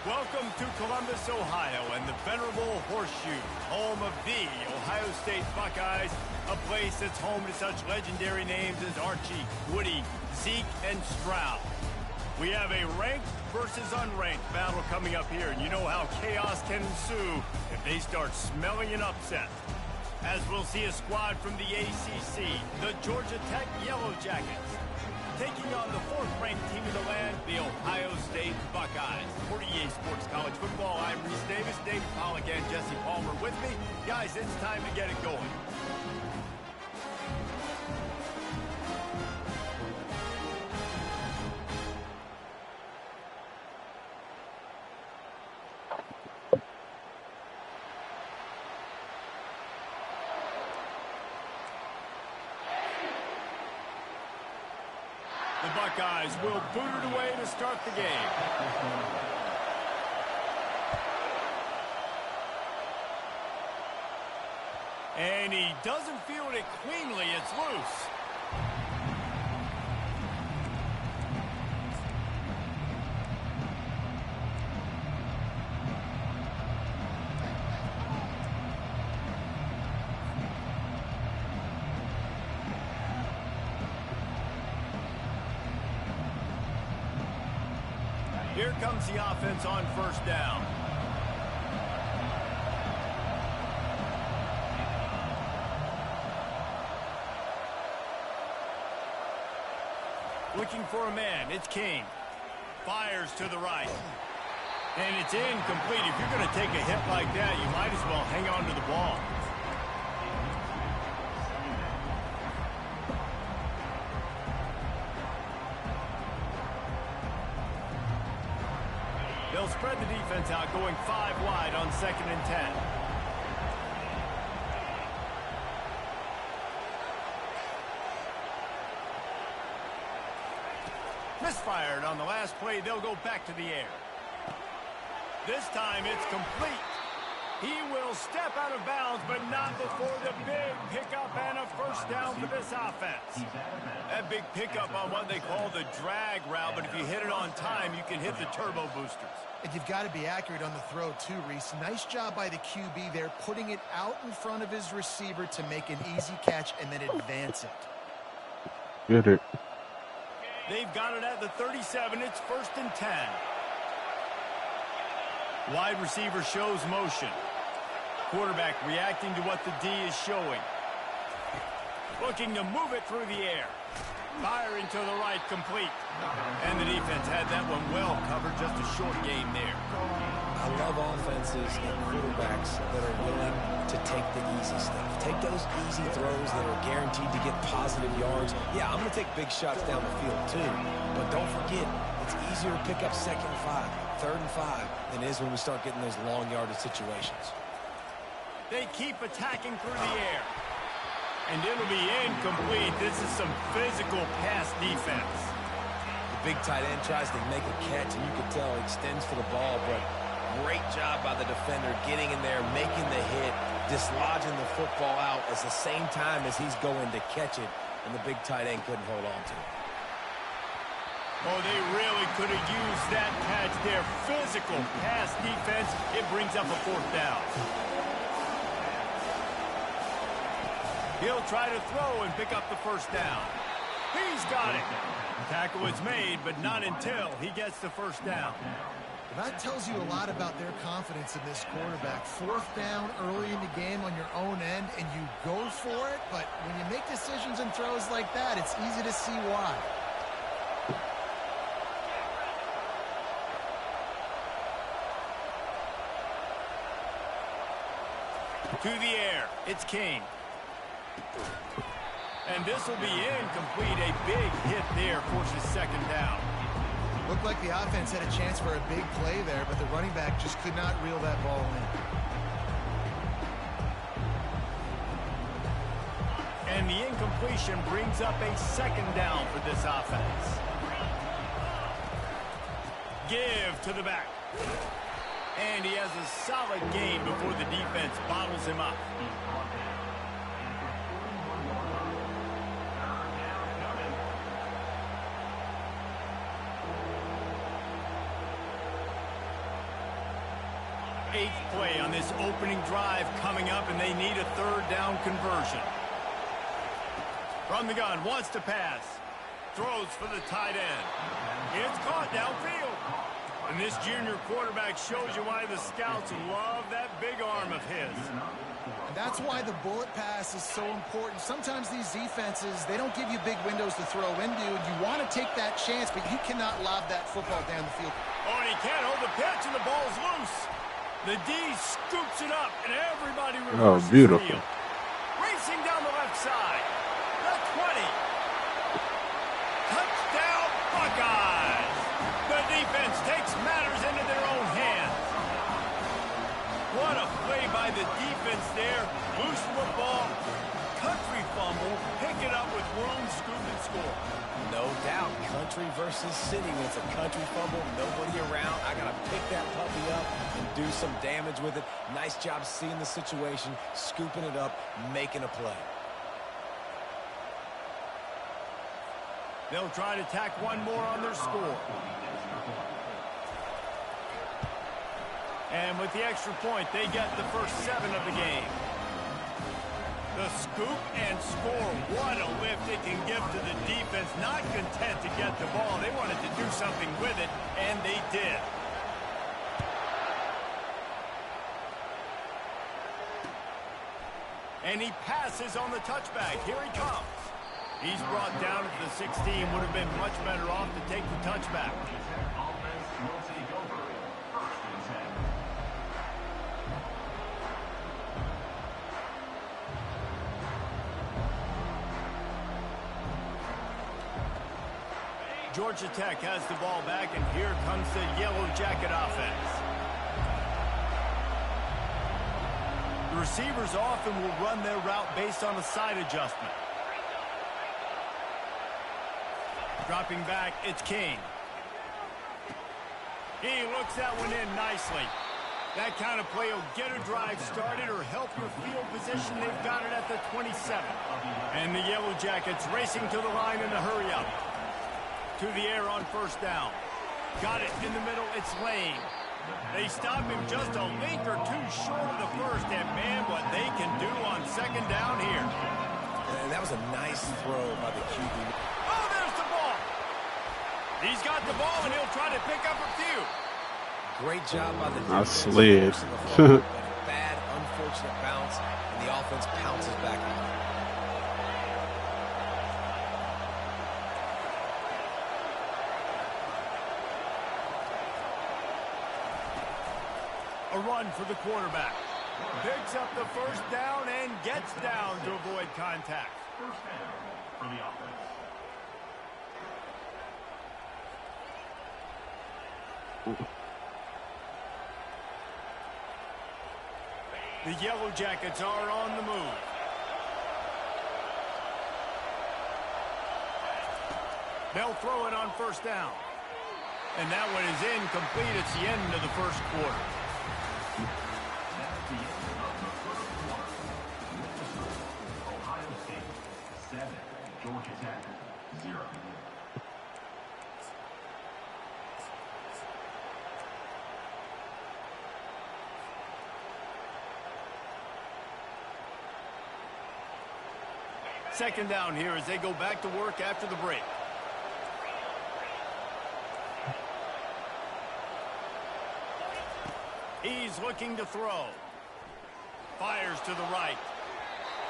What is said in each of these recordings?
Welcome to Columbus, Ohio, and the venerable Horseshoe, home of the Ohio State Buckeyes, a place that's home to such legendary names as Archie, Woody, Zeke, and Stroud. We have a ranked versus unranked battle coming up here, and you know how chaos can ensue if they start smelling an upset. As we'll see a squad from the ACC, the Georgia Tech Yellow Jackets, taking on the fourth-ranked team of the land, the Ohio State Buckeyes. For EA Sports College Football, I'm Reese Davis, Dave Pollock, and Jesse Palmer with me. Guys, it's time to get it going. The Buckeyes will boot it away to start the game. And he doesn't field it cleanly. It's loose. Here comes the offense on first down. Looking for a man, it's King. Fires to the right. And it's incomplete. If you're going to take a hit like that, you might as well hang on to the ball. They'll spread the defense out, going 5 wide on 2nd and 10. Misfired on the last play. They'll go back to the air. This time it's complete. He will step out of bounds, but not before the big pickup and a first down for this offense. That big pickup on what they call the drag route, but if you hit it on time, you can hit the turbo boosters. And you've got to be accurate on the throw too, Reese. Nice job by the QB there, putting it out in front of his receiver to make an easy catch and then advance it. Get it. They've got it at the 37. It's 1st and 10. Wide receiver shows motion. Quarterback reacting to what the D is showing. Looking to move it through the air. Firing to the right, complete. And the defense had that one well covered, just a short game there. I love offenses and quarterbacks that are willing to take the easy stuff. Take those easy throws that are guaranteed to get positive yards. Yeah, I'm going to take big shots down the field too. But don't forget, it's easier to pick up 2nd and 5, 3rd and 5 than it is when we start getting those long yardage situations. They keep attacking through the air. And it'll be incomplete. This is some physical pass defense. The big tight end tries to make a catch, and you can tell he extends for the ball, but great job by the defender getting in there, making the hit, dislodging the football out at the same time as he's going to catch it, and the big tight end couldn't hold on to it. Oh, they really could have used that catch there. Physical pass defense. It brings up a 4th down. He'll try to throw and pick up the first down. He's got it. The tackle is made, but not until he gets the first down. That tells you a lot about their confidence in this quarterback. 4th down early in the game on your own end, and you go for it, but when you make decisions and throws like that, it's easy to see why. To the air, it's King. And this will be incomplete. A big hit there forces 2nd down. Looked like the offense had a chance for a big play there, but the running back just could not reel that ball in. And the incompletion brings up a 2nd down for this offense. Give to the back. And he has a solid gain before the defense bottles him up. 8th play on this opening drive coming up, and they need a 3rd down conversion. From the gun, wants to pass. Throws for the tight end. It's caught downfield. And this junior quarterback shows you why the scouts love that big arm of his. And that's why the bullet pass is so important. Sometimes these defenses, they don't give you big windows to throw into. You want to take that chance, but you cannot lob that football down the field. Oh, and he can't hold the pitch, and the ball's loose. The D scoops it up, and everybody reverses beautiful. field. Racing down the left side. The 20. Touchdown, Buckeyes. The defense takes matters into their own hands. What a play by the defense there. Loose football, country fumble, pick it up with room, scoop, and score. No doubt, country versus city. When it's a country fumble, nobody around, I got to pick that puppy up and do some damage with it. Nice job seeing the situation, scooping it up, making a play. They'll try to tack one more on their score. And with the extra point, they get the first 7 of the game. The scoop and score. What a lift it can give to the defense. Not content to get the ball. They wanted to do something with it, and they did. And he passes on the touchback. Here he comes. He's brought down at the 16. Would have been much better off to take the touchback. Georgia Tech has the ball back, and here comes the Yellow Jacket offense. The receivers often will run their route based on a side adjustment. Dropping back, it's King. He looks that one in nicely. That kind of play will get a drive started or help your field position. They've got it at the 27. And the Yellow Jackets racing to the line in a hurry-up. To the air on first down. Got it in the middle, it's Lane. They stop him just a link or two short of the first, and man, what they can do on second down here. And that was a nice throw by the QB. Oh, there's the ball. He's got the ball, and he'll try to pick up a few. Great job by the I defense. slid. But a bad, unfortunate bounce, and the offense pounces back on it. A run for the quarterback. Picks up the first down and gets down to avoid contact. First down for the offense. The Yellow Jackets are on the move. They'll throw it on first down. And that one is incomplete. It's the end of the first quarter. Ohio State 7, Georgia Tech 0. Second down here as they go back to work after the break. He's looking to throw. Fires to the right.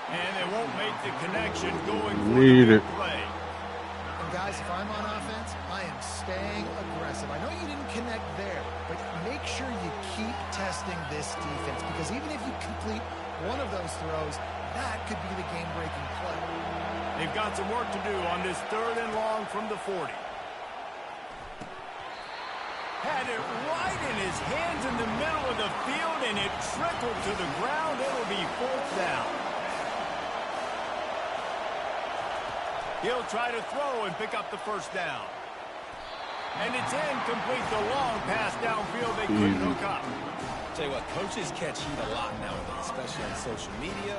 And they won't make the connection going for the play. And guys, if I'm on offense, I am staying aggressive. I know you didn't connect there, but make sure you keep testing this defense, because even if you complete one of those throws, that could be the game-breaking play. They've got some work to do on this 3rd and long from the 40. Had it right in his hands in the middle of the field, and it trickled to the ground. It'll be 4th down. He'll try to throw and pick up the first down. And it's incomplete. The long pass downfield they couldn't hook up. Tell you what, coaches catch heat a lot nowadays, especially on social media.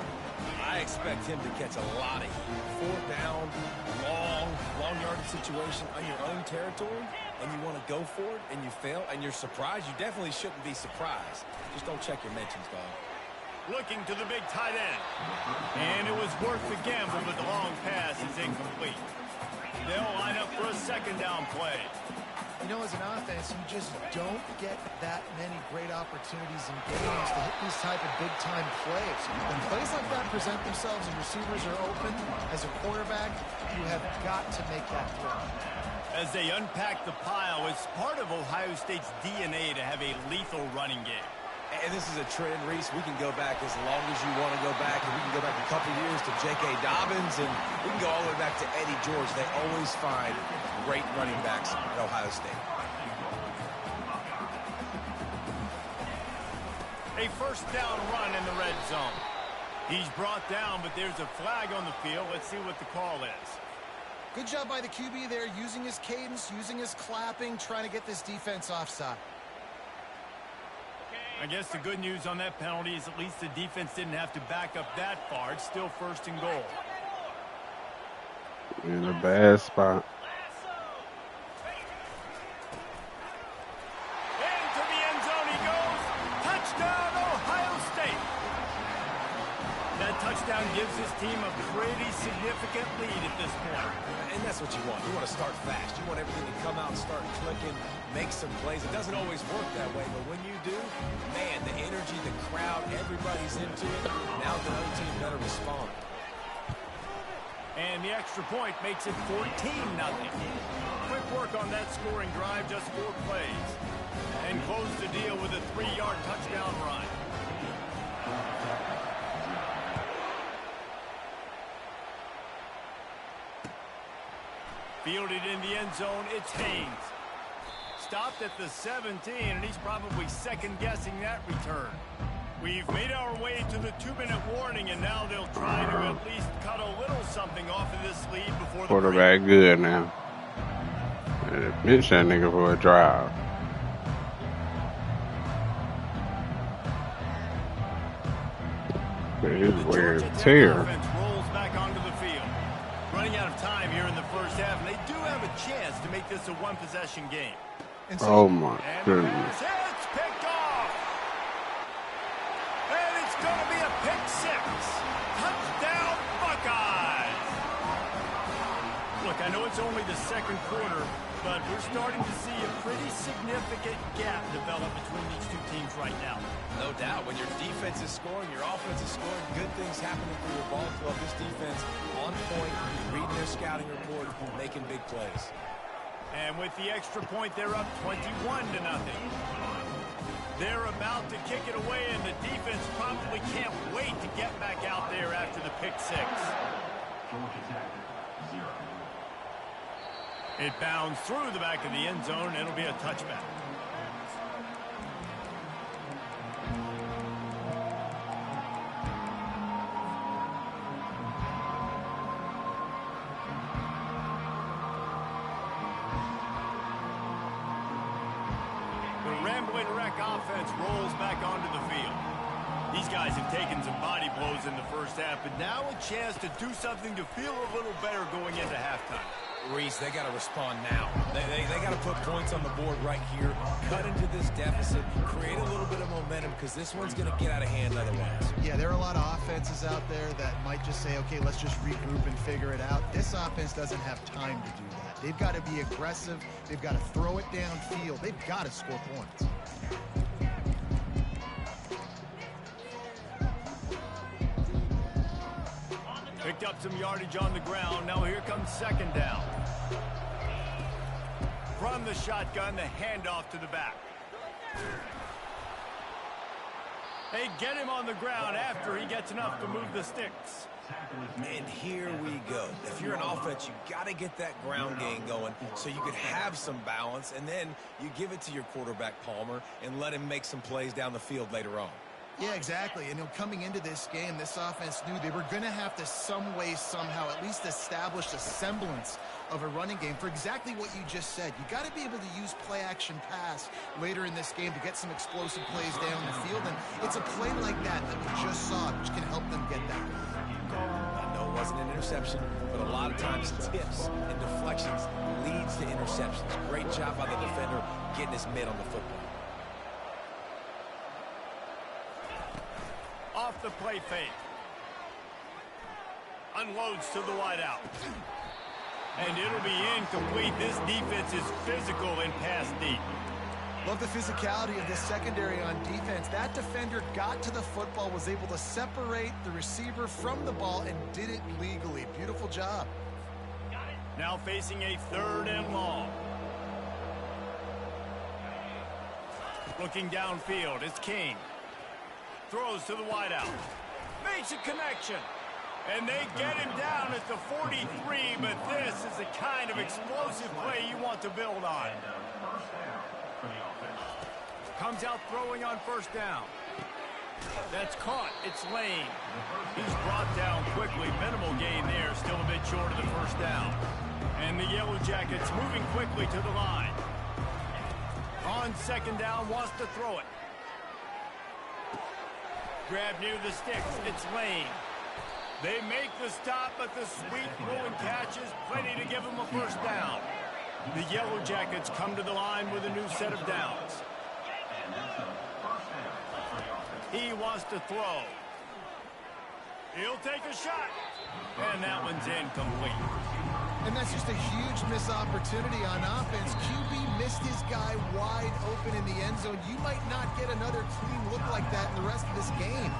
I expect him to catch a lot of heat. 4th down, long yardage situation on your own territory. and you want to go for it, and you fail, and you're surprised, you definitely shouldn't be surprised. Just don't check your mentions, dog. Looking to the big tight end. And it was worth the gamble, but the long pass is incomplete. They'll line up for a second down play. You know, as an offense, you just don't get that many great opportunities in games to hit these type of big-time plays. When plays like that present themselves and receivers are open, as a quarterback, you have got to make that throw. As they unpack the pile, it's part of Ohio State's DNA to have a lethal running game. And this is a trend, Reese. We can go back as long as you want to go back, and we can go back a couple years to J.K. Dobbins, and we can go all the way back to Eddie George. They always find great running backs at Ohio State. A first down run in the red zone. He's brought down, but there's a flag on the field. Let's see what the call is. Good job by the QB there, using his cadence, using his clapping, trying to get this defense offside. I guess the good news on that penalty is at least the defense didn't have to back up that far. It's still first and goal. In a bad spot. Into the end zone he goes. Touchdown, Ohio State. That touchdown gives his team a pretty significant lead at this point. And that's what you want. You want to start fast. You want everything to come out and start clicking, make some plays. It doesn't always work that way, but when you do, man, the energy, the crowd, everybody's into it. Now the other team better respond. And the extra point makes it 14-0. Quick work on that scoring drive, just 4 plays. And close the deal with a 3-yard touchdown run. Fielded in the end zone, it's Haynes. Stopped at the 17, and he's probably second-guessing that return. We've made our way to the 2-minute warning, and now they'll try to at least cut a little something off of this lead before the Quarterback break. good now. Bench that nigga for a drive. His wear and tear. Offense rolls back onto the field. Running out of time here in the first half, and they do have a chance to make this a one-possession game. And so Oh my And goodness. it's picked off. And it's going to be a pick 6. Touchdown, Buckeyes. Look, I know it's only the second quarter, but we're starting to see a pretty significant gap develop between these two teams right now. No doubt. When your defense is scoring, your offense is scoring, good things happening for your ball club. This defense on point, reading their scouting report, making big plays. And with the extra point, they're up 21-0. They're about to kick it away, and the defense probably can't wait to get back out there after the pick 6. Georgia Tech, 0. It bounds through the back of the end zone. It'll be a touchback. Offense rolls back onto the field. These guys have taken some body blows in the first half, but now a chance to do something to feel a little better going into halftime. Reese, they got to respond now. They got to put points on the board right here, cut into this deficit, create a little bit of momentum, because this one's going to get out of hand otherwise. yeah, there are a lot of offenses out there that might just say, okay, let's just regroup and figure it out. This offense doesn't have time to do that. They've got to be aggressive. They've got to throw it downfield. They've got to score points. Picked up some yardage on the ground. Now here comes second down. From the shotgun, the handoff to the back. They get him on the ground after he gets enough to move the sticks. And here we go. If you're an offense, you got to get that ground game going so you could have some balance, and then you give it to your quarterback, Palmer, and let him make some plays down the field later on. Yeah, exactly. And coming into this game, this offense knew they were going to have to some way, somehow, at least establish a semblance of a running game for exactly what you just said. You got to be able to use play-action pass later in this game to get some explosive plays down the field. And it's a play like that we just saw, which can help them get that. I know it wasn't an interception, but a lot of times tips and deflections leads to interceptions. Great job by the defender getting his mitt on the football. Off the play fake. Unloads to the wideout. And it'll be incomplete. This defense is physical and pass deep. Love the physicality of this secondary on defense. That defender got to the football, was able to separate the receiver from the ball, and did it legally. Beautiful job. Now facing a 3rd and long. Looking downfield, it's King. Throws to the wideout. Makes a connection. And they get him down at the 43, but this is the kind of explosive play you want to build on. Comes out throwing on 1st down. That's caught. It's Lane. He's brought down quickly. Minimal gain there. Still a bit short of the 1st down. And the Yellow Jackets moving quickly to the line. On 2nd down, wants to throw it. Grab near the sticks. It's Lane. They make the stop, but the sweet throwing catch is plenty to give them a 1st down. The Yellow Jackets come to the line with a new set of downs. He wants to throw. He'll take a shot. And that one's incomplete. And that's just a huge missed opportunity on offense. QB missed his guy wide open in the end zone. You might not get another clean look like that in the rest of this game.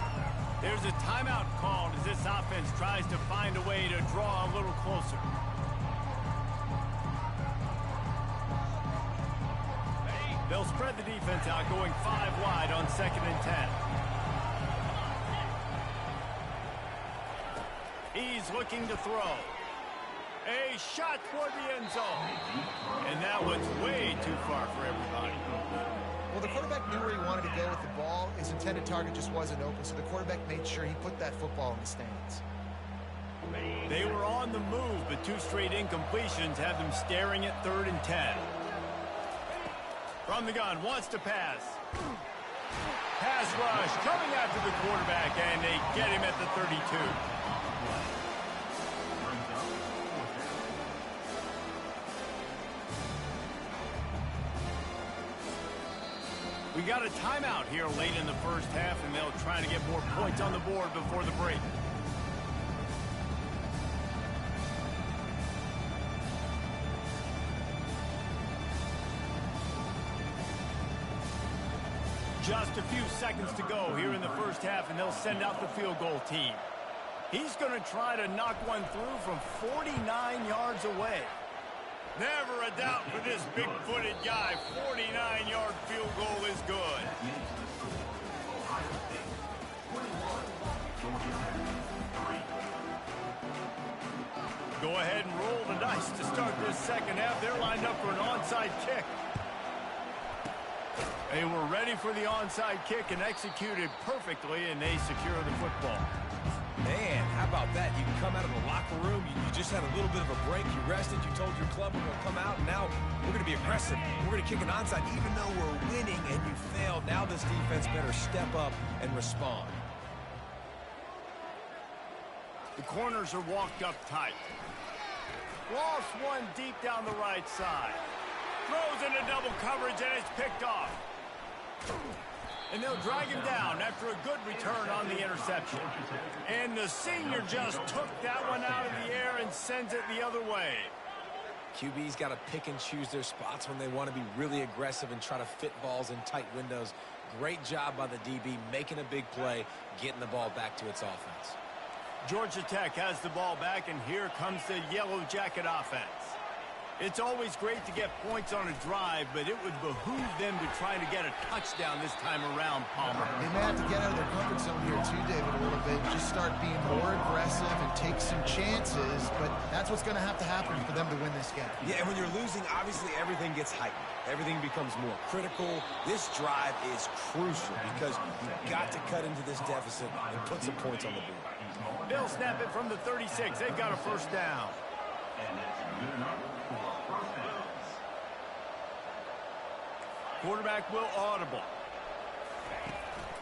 There's a timeout called as this offense tries to find a way to draw a little closer. They'll spread the defense out, going 5 wide on 2nd and 10. He's looking to throw. A shot toward the end zone. And that one's way too far for everybody. Well, the quarterback knew where he wanted to go with the ball. His intended target just wasn't open, so the quarterback made sure he put that football in the stands. They were on the move, but 2 straight incompletions have them staring at 3rd and 10. From the gun, wants to pass. Pass rush coming after the quarterback, and they get him at the 32. We got a timeout here late in the 1st half, and they'll try to get more points on the board before the break. Just a few seconds to go here in the 1st half, and they'll send out the field goal team. He's going to try to knock one through from 49 yards away. Never a doubt for this big-footed guy. 49-yard field goal is good. Go ahead and roll the dice to start this 2nd half. They're lined up for an onside kick. They were ready for the onside kick and executed perfectly, and they secure the football. Man, how about that? You come out of the locker room, you just had a little bit of a break, you rested, you told your club we're going to come out, and now we're going to be aggressive. We're going to kick an onside even though we're winning, and you failed. Now this defense better step up and respond. The corners are walked up tight. Lost one deep down the right side. Throws into double coverage, and it's picked off. And they'll drag him down after a good return on the interception. And the senior just took that one out of the air and sends it the other way. QB's got to pick and choose their spots when they want to be really aggressive and try to fit balls in tight windows. Great job by the DB making a big play, getting the ball back to its offense. Georgia Tech has the ball back, and here comes the Yellow Jacket offense. It's always great to get points on a drive, but it would behoove them to try to get a touchdown this time around, Palmer. They may have to get out of their comfort zone here too, David, a little bit. Just start being more aggressive and take some chances, but that's what's going to happen for them to win this game. Yeah, and when you're losing, obviously everything gets heightened. Everything becomes more critical. This drive is crucial because you've got to cut into this deficit and put some points on the board. They'll snap it from the 36. They've got a first down. And it's good enough for first downs. Quarterback will audible.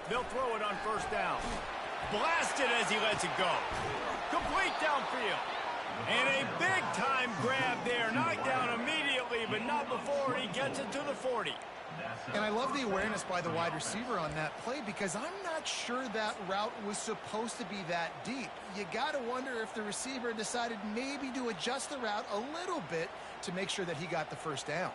They'll throw it on first down. Blasted as he lets it go. Complete downfield. And a big-time grab there. Knocked down immediately, but not before he gets it to the 40. And I love the awareness by the wide receiver on that play because I'm not sure that route was supposed to be that deep. You got to wonder if the receiver decided maybe to adjust the route a little bit to make sure that he got the first down.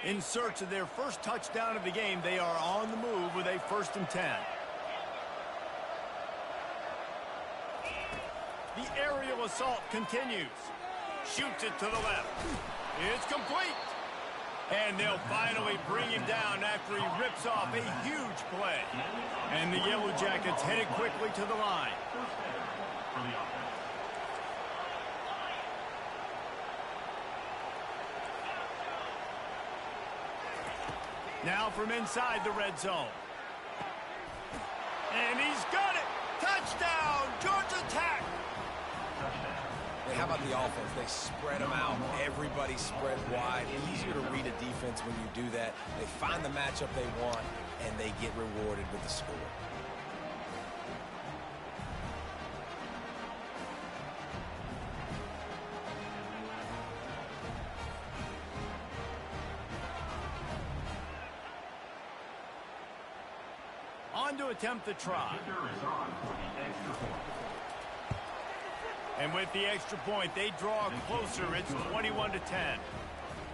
In search of their first touchdown of the game, they are on the move with a 1st and 10. The aerial assault continues. Shoots it to the left. It's complete. And they'll finally bring him down after he rips off a huge play. And the Yellow Jackets headed quickly to the line. Now from inside the red zone. And he's got it. Touchdown, Georgia Tech. Hey, how about the offense? They spread them out. Everybody spread wide. Easier to read a defense when you do that. They find the matchup they want, and they get rewarded with the score. On to attempt the try. And with the extra point, they draw closer. It's 21-10.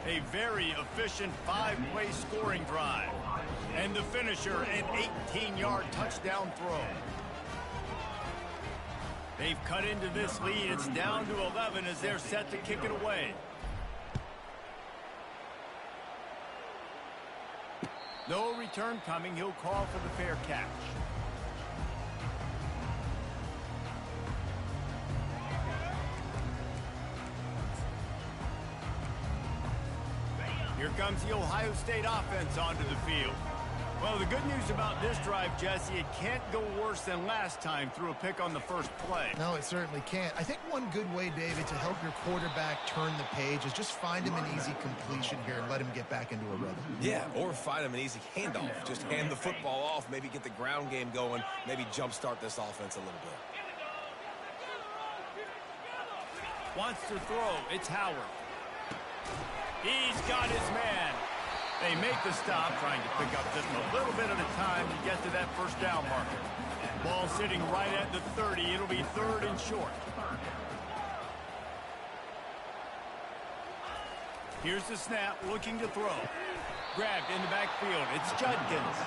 A very efficient 5-play scoring drive. And the finisher, an 18-yard touchdown throw. They've cut into this lead. It's down to 11 as they're set to kick it away. No return coming. He'll call for the fair catch. Here comes the Ohio State offense onto the field. Well, the good news about this drive, Jesse, it can't go worse than last time through a pick on the first play. No, it certainly can't. I think one good way, David, to help your quarterback turn the page is just find him an easy completion here and let him get back into a rhythm. Yeah, or find him an easy handoff. Just hand the football off, maybe get the ground game going, maybe jumpstart this offense a little bit. Wants to throw. It's Howard. He's got his man. They make the stop, trying to pick up just a little bit at a time to get to that first down marker. Ball sitting right at the 30. It'll be 3rd and short. Here's the snap, looking to throw. Grabbed in the backfield. It's Judkins.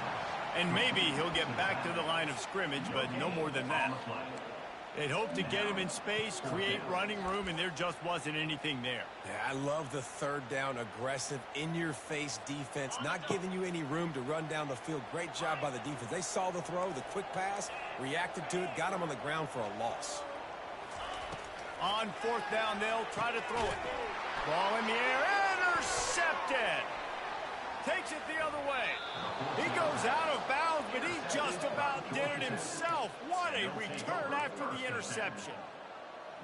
And maybe he'll get back to the line of scrimmage, but no more than that. They'd hoped to get him in space, create running room, and there just wasn't anything there. Yeah, I love the 3rd down, aggressive, in-your-face defense, not giving you any room to run down the field. Great job by the defense. They saw the throw, the quick pass, reacted to it, got him on the ground for a loss. On 4th down, they'll try to throw it. Ball in the air, intercepted. Takes it the other way. He goes out of bounds, but he just about did it himself. What a return after the interception.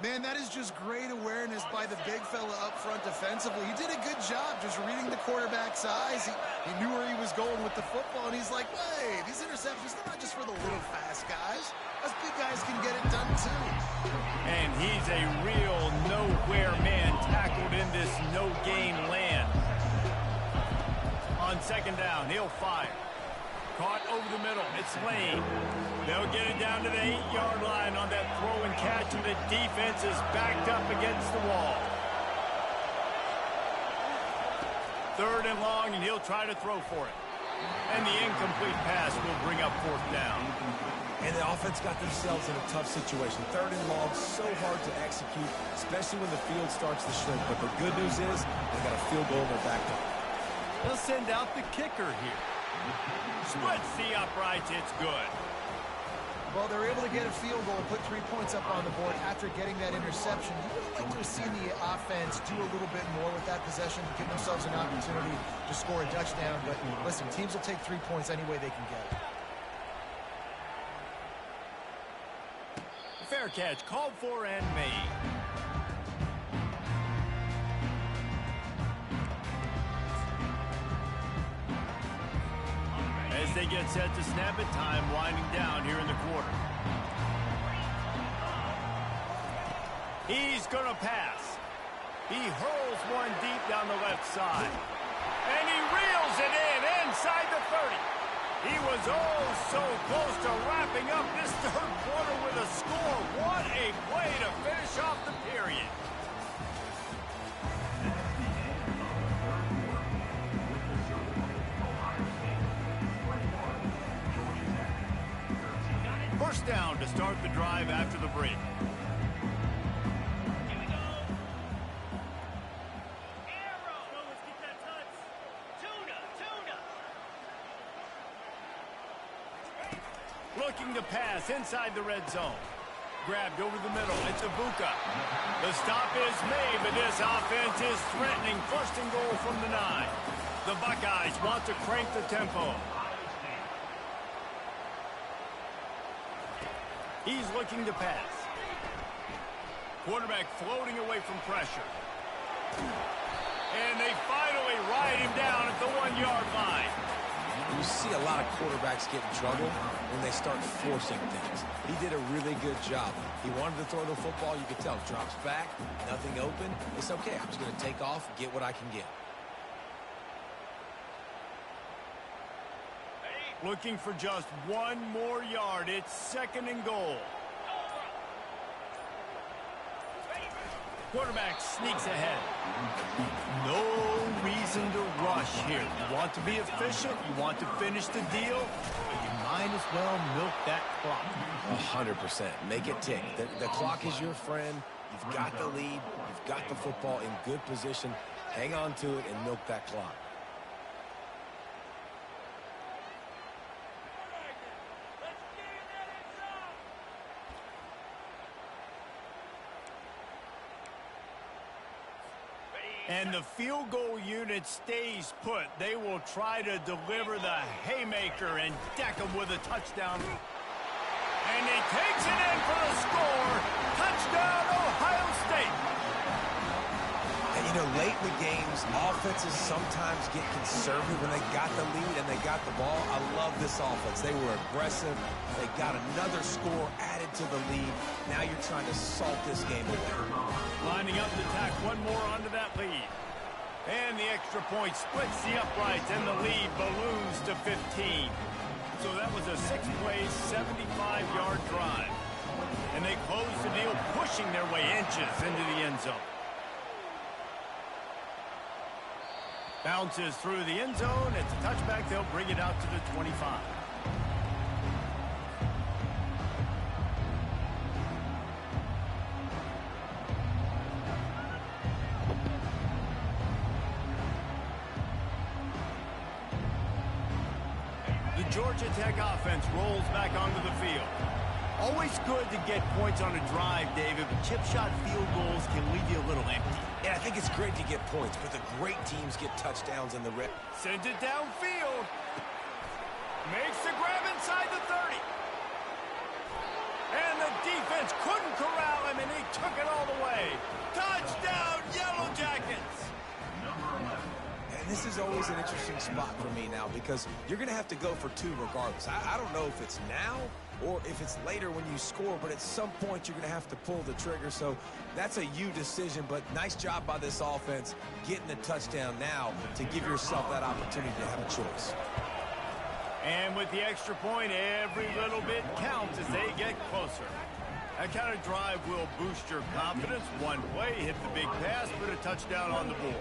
Man, that is just great awareness by the big fella up front defensively. He did a good job just reading the quarterback's eyes. He knew where he was going with the football, and he's like, hey, these interceptions, they're not just for the little fast guys. Us big guys can get it done too. And he's a real nowhere man tackled in this no-gain land. On 2nd down, he'll fire. Caught over the middle. It's Lane. They'll get it down to the 8-yard line on that throw and catch, and the defense is backed up against the wall. 3rd and long, and he'll try to throw for it. And the incomplete pass will bring up fourth down. And the offense got themselves in a tough situation. Third and long, so hard to execute, especially when the field starts to shrink. But the good news is they got a field goal in their back pocket. They'll send out the kicker here. Splits the uprights. It's good. Well, they're able to get a field goal, put 3 points up on the board after getting that interception. You would like to have seen the offense do a little bit more with that possession to give themselves an opportunity to score a touchdown. But listen, teams will take 3 points any way they can get it. Fair catch, called for and made. As they get set to snap it, time winding down here in the quarter. He's going to pass. He hurls one deep down the left side. And he reels it in inside the 30. He was oh so close to wrapping up this third quarter with a score. What a play to finish off the period. First down to start the drive after the break. Looking to pass inside the red zone. Grabbed over the middle. It's Ibuka. The stop is made, but this offense is threatening. First and goal from the 9. The Buckeyes want to crank the tempo. He's looking to pass. Quarterback floating away from pressure. And they finally ride him down at the 1-yard line. You see a lot of quarterbacks get in trouble when they start forcing things. He did a really good job. He wanted to throw the football. You could tell. Drops back, nothing open. It's okay. I'm just going to take off, get what I can get. Looking for just one more yard. It's second and goal. Quarterback sneaks ahead. No reason to rush here. You want to be efficient. You want to finish the deal. But you might as well milk that clock. 100%. Make it tick. The clock is your friend. You've got the lead. You've got the football in good position. Hang on to it and milk that clock. And the field goal unit stays put. They will try to deliver the haymaker and deck them with a touchdown. And he takes it in for the score. Touchdown, Ohio State. And, you know, late in the games, offenses sometimes get conservative when they got the lead and they got the ball. I love this offense. They were aggressive. They got another score added to the lead. Now you're trying to salt this game away. Lining up to tack one more onto that lead. And the extra point splits the uprights, and the lead balloons to 15. So that was a 6-play, 75-yard drive. And they close the deal, pushing their way inches into the end zone. Bounces through the end zone. It's a touchback. They'll bring it out to the 25. The Georgia Tech offense rolls back onto the field. Always good to get points on a drive, David, but chip shot field goals can leave you a little empty. Yeah, I think it's great to get points, but the great teams get touchdowns in the red. Sends it downfield. Makes the grab inside the 30. And the defense couldn't corral him, and he took it all the way. Touchdown, Yellow Jackets! And this is always an interesting spot for me now because you're going to have to go for 2 regardless. I don't know if it's now or if it's later when you score, but at some point you're going to have to pull the trigger. So that's a you decision, but nice job by this offense getting the touchdown now to give yourself that opportunity to have a choice. And with the extra point, every little bit counts as they get closer. That kind of drive will boost your confidence. One play, hit the big pass, put a touchdown on the board.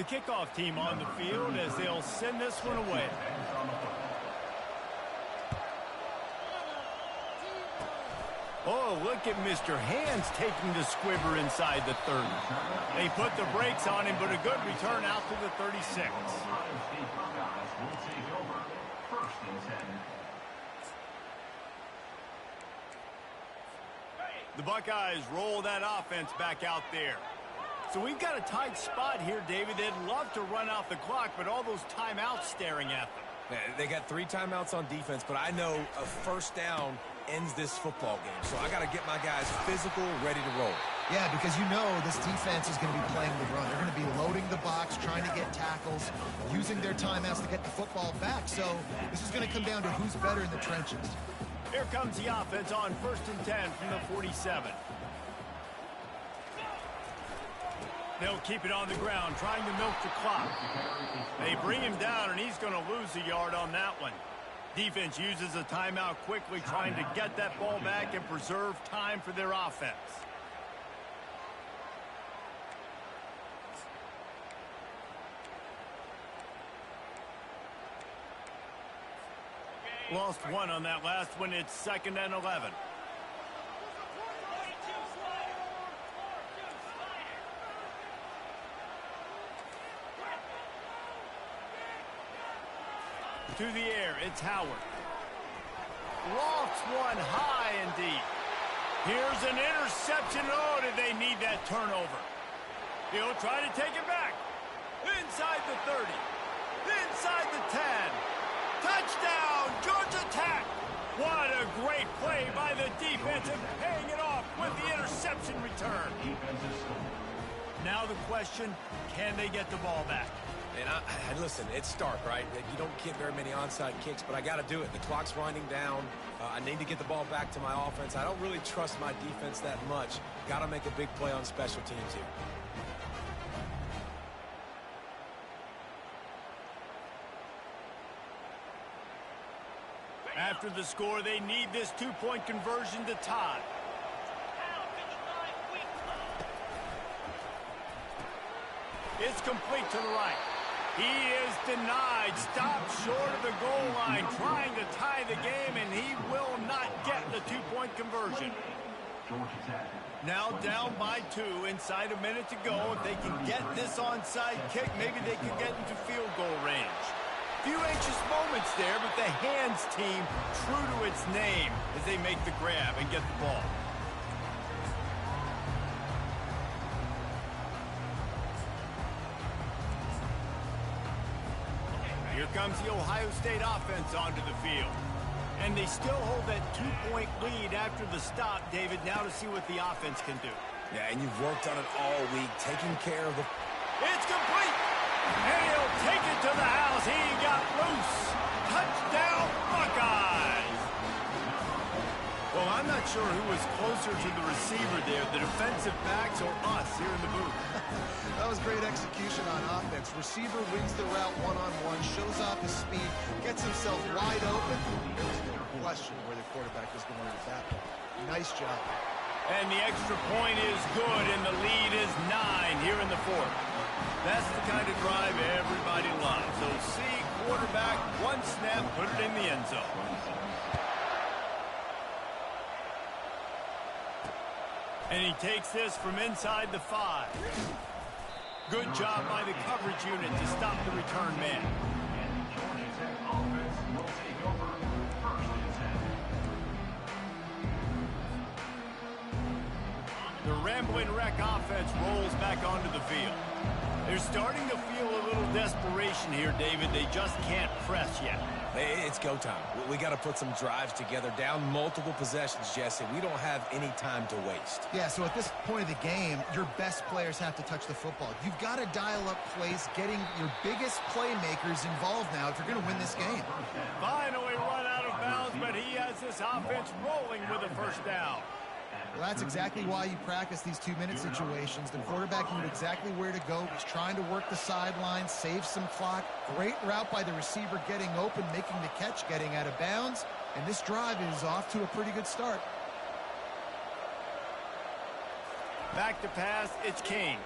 The kickoff team on the field as they'll send this one away. Oh, look at Mr. Hands taking the squibber inside the 30. They put the brakes on him, but a good return out to the 36. The Buckeyes roll that offense back out there. So we've got a tight spot here, David. They'd love to run out the clock, but all those timeouts staring at them. They got 3 timeouts on defense, but I know a first down ends this football game. So I got to get my guys physical, ready to roll. Yeah, because you know this defense is going to be playing the run. They're going to be loading the box, trying to get tackles, using their timeouts to get the football back. So this is going to come down to who's better in the trenches. Here comes the offense on 1st and 10 from the 47. They'll keep it on the ground, trying to milk the clock. They bring him down, and he's going to lose a yard on that one. Defense uses a timeout quickly, trying to get that ball back and preserve time for their offense. Lost one on that last one. It's 2nd and 11. To the air, it's Howard. Lofts one high and deep. Here's an interception. Oh, did they need that turnover? He'll try to take it back. Inside the 30. Inside the 10. Touchdown, Georgia Tech. What a great play by the defense and paying it off with the interception return. Now the question, can they get the ball back? And listen, it's stark, right? You don't get very many onside kicks, but I got to do it. The clock's winding down. I need to get the ball back to my offense. I don't really trust my defense that much. Got to make a big play on special teams here. After the score, they need this 2-point conversion to tie. It's complete to the right. He is denied. Stopped short of the goal line, trying to tie the game, and he will not get the 2-point conversion. Now down by 2, inside a minute to go. If they can get this onside kick, maybe they can get into field goal range. Few anxious moments there, but the Hands team true to its name as they make the grab and get the ball. Here comes the Ohio State offense onto the field. And they still hold that 2-point lead after the stop, David, now to see what the offense can do. Yeah, and you've worked on it all week, taking care of the... It's complete! And he'll take it to the house. He got loose. Touchdown, Buckeyes! Well, I'm not sure who was closer to the receiver there, the defensive backs or us here in the booth. That was great execution on offense. Receiver wins the route one-on-one, shows off his speed, gets himself wide open. There was no question where the quarterback was going at that point. Nice job. And the extra point is good, and the lead is 9 here in the 4th. That's the kind of drive everybody loves. So see, quarterback, one snap, put it in the end zone. And he takes this from inside the 5. Good job by the coverage unit to stop the return man. The Rambling Wreck offense rolls back onto the field. They're starting to feel a little desperation here, David. They just can't press yet. Hey, it's go time. We got to put some drives together, down multiple possessions, Jesse. We don't have any time to waste. Yeah, so at this point of the game, your best players have to touch the football. You've got to dial up plays, getting your biggest playmakers involved now if you're going to win this game. Finally run out of bounds, but he has this offense rolling with a first down. Well, that's exactly why you practice these 2-minute situations. The quarterback knew exactly where to go. He's trying to work the sidelines, save some clock. Great route by the receiver getting open, making the catch, getting out of bounds. And this drive is off to a pretty good start. Back to pass, it's King.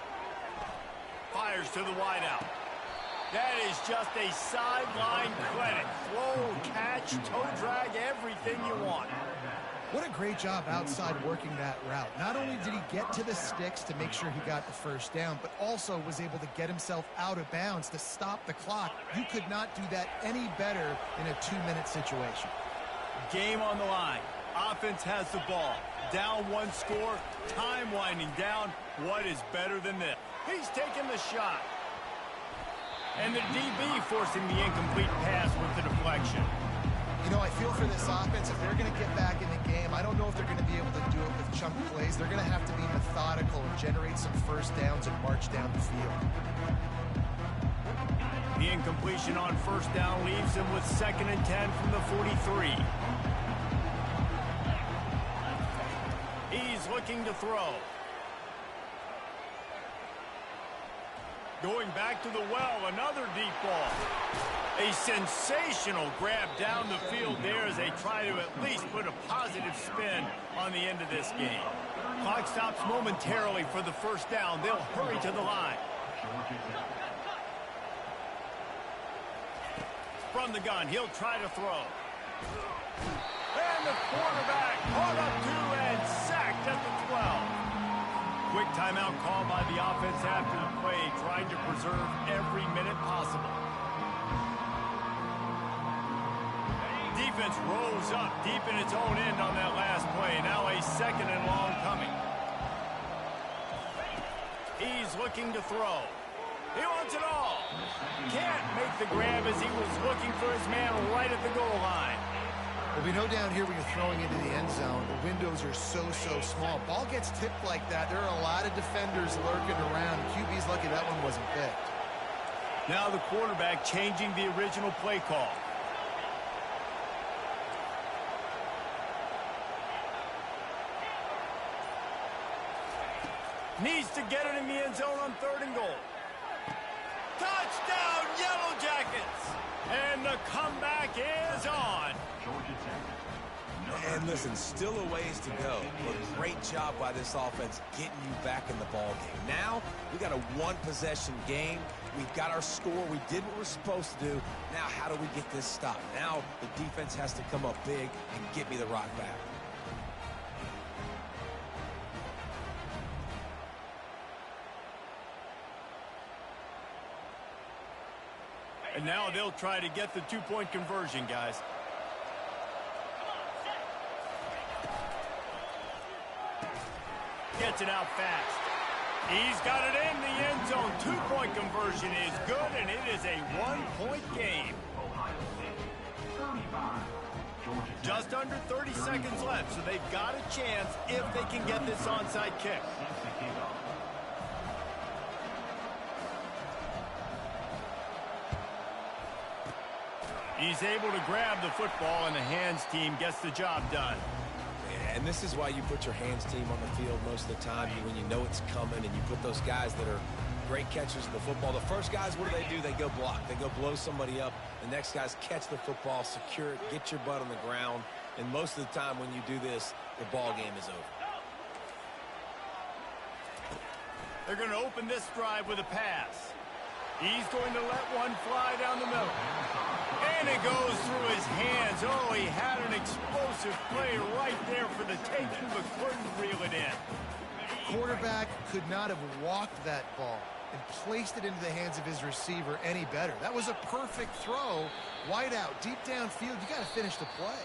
fires to the wideout. That is just a sideline credit. Throw, catch, toe drag, everything you want. What a great job outside working that route. Not only did he get to the sticks to make sure he got the first down, but also was able to get himself out of bounds to stop the clock. You could not do that any better in a 2-minute situation. Game on the line. Offense has the ball. Down one score. Time winding down. What is better than this? He's taking the shot. And the DB forcing the incomplete pass with the deflection. You know, I feel for this offense, if they're going to get back in the game, I don't know if they're going to be able to do it with chunk plays. They're going to have to be methodical and generate some first downs and march down the field. The incompletion on first down leaves him with 2nd and 10 from the 43. He's looking to throw. Going back to the well, another deep ball. A sensational grab down the field there as they try to at least put a positive spin on the end of this game. Clock stops momentarily for the first down. They'll hurry to the line. From the gun, he'll try to throw. And the quarterback caught up to and sacked at the 12. Quick timeout call by the offense after the play, trying to preserve every minute possible. Defense rose up deep in its own end on that last play. Now a 2nd and long coming. He's looking to throw. He wants it all. Can't make the grab as he was looking for his man right at the goal line. Well, we know down here when you're throwing into the end zone, the windows are so small. Ball gets tipped like that. There are a lot of defenders lurking around. QB's lucky that one wasn't picked. Now the quarterback changing the original play call. Needs to get it in the end zone on 3rd and goal. Touchdown, Yellow Jackets! And the comeback is on. And listen, still a ways to go, but great job by this offense getting you back in the ball game. Now, we got a one-possession game. We've got our score. We did what we're supposed to do. Now, how do we get this stopped? Now, the defense has to come up big and get me the rock back. And now they'll try to get the 2-point conversion, guys. Gets it out fast. He's got it in the end zone. 2-point conversion is good, and it is a 1-point game. Just under 30 seconds left, so they've got a chance if they can get this onside kick. He's able to grab the football, and the hands team gets the job done. And this is why you put your hands team on the field most of the time, when you know it's coming, and you put those guys that are great catchers of the football. The first guys, what do? They go block. They go blow somebody up. The next guys catch the football, secure it, get your butt on the ground. And most of the time when you do this, the ball game is over. They're going to open this drive with a pass. He's going to let one fly down the middle. And it goes through his hands. Oh, he had an explosive play right there for the taking, but couldn't reel it in. Quarterback could not have walked that ball and placed it into the hands of his receiver any better. That was a perfect throw. Wide out, deep downfield. You got to finish the play.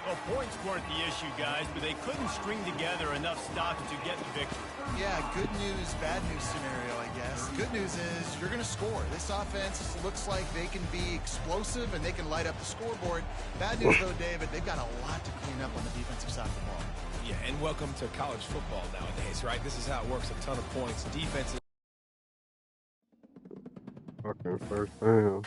Well, points weren't the issue, guys, but they couldn't string together enough stops to get the victory. Yeah, good news, bad news scenario, I guess. Good news is you're going to score. This offense looks like they can be explosive and they can light up the scoreboard. Bad news, though, David, they've got a lot to clean up on the defensive side of the ball. Yeah, and welcome to college football nowadays, right? This is how it works. A ton of points. Defense. Fucking first down.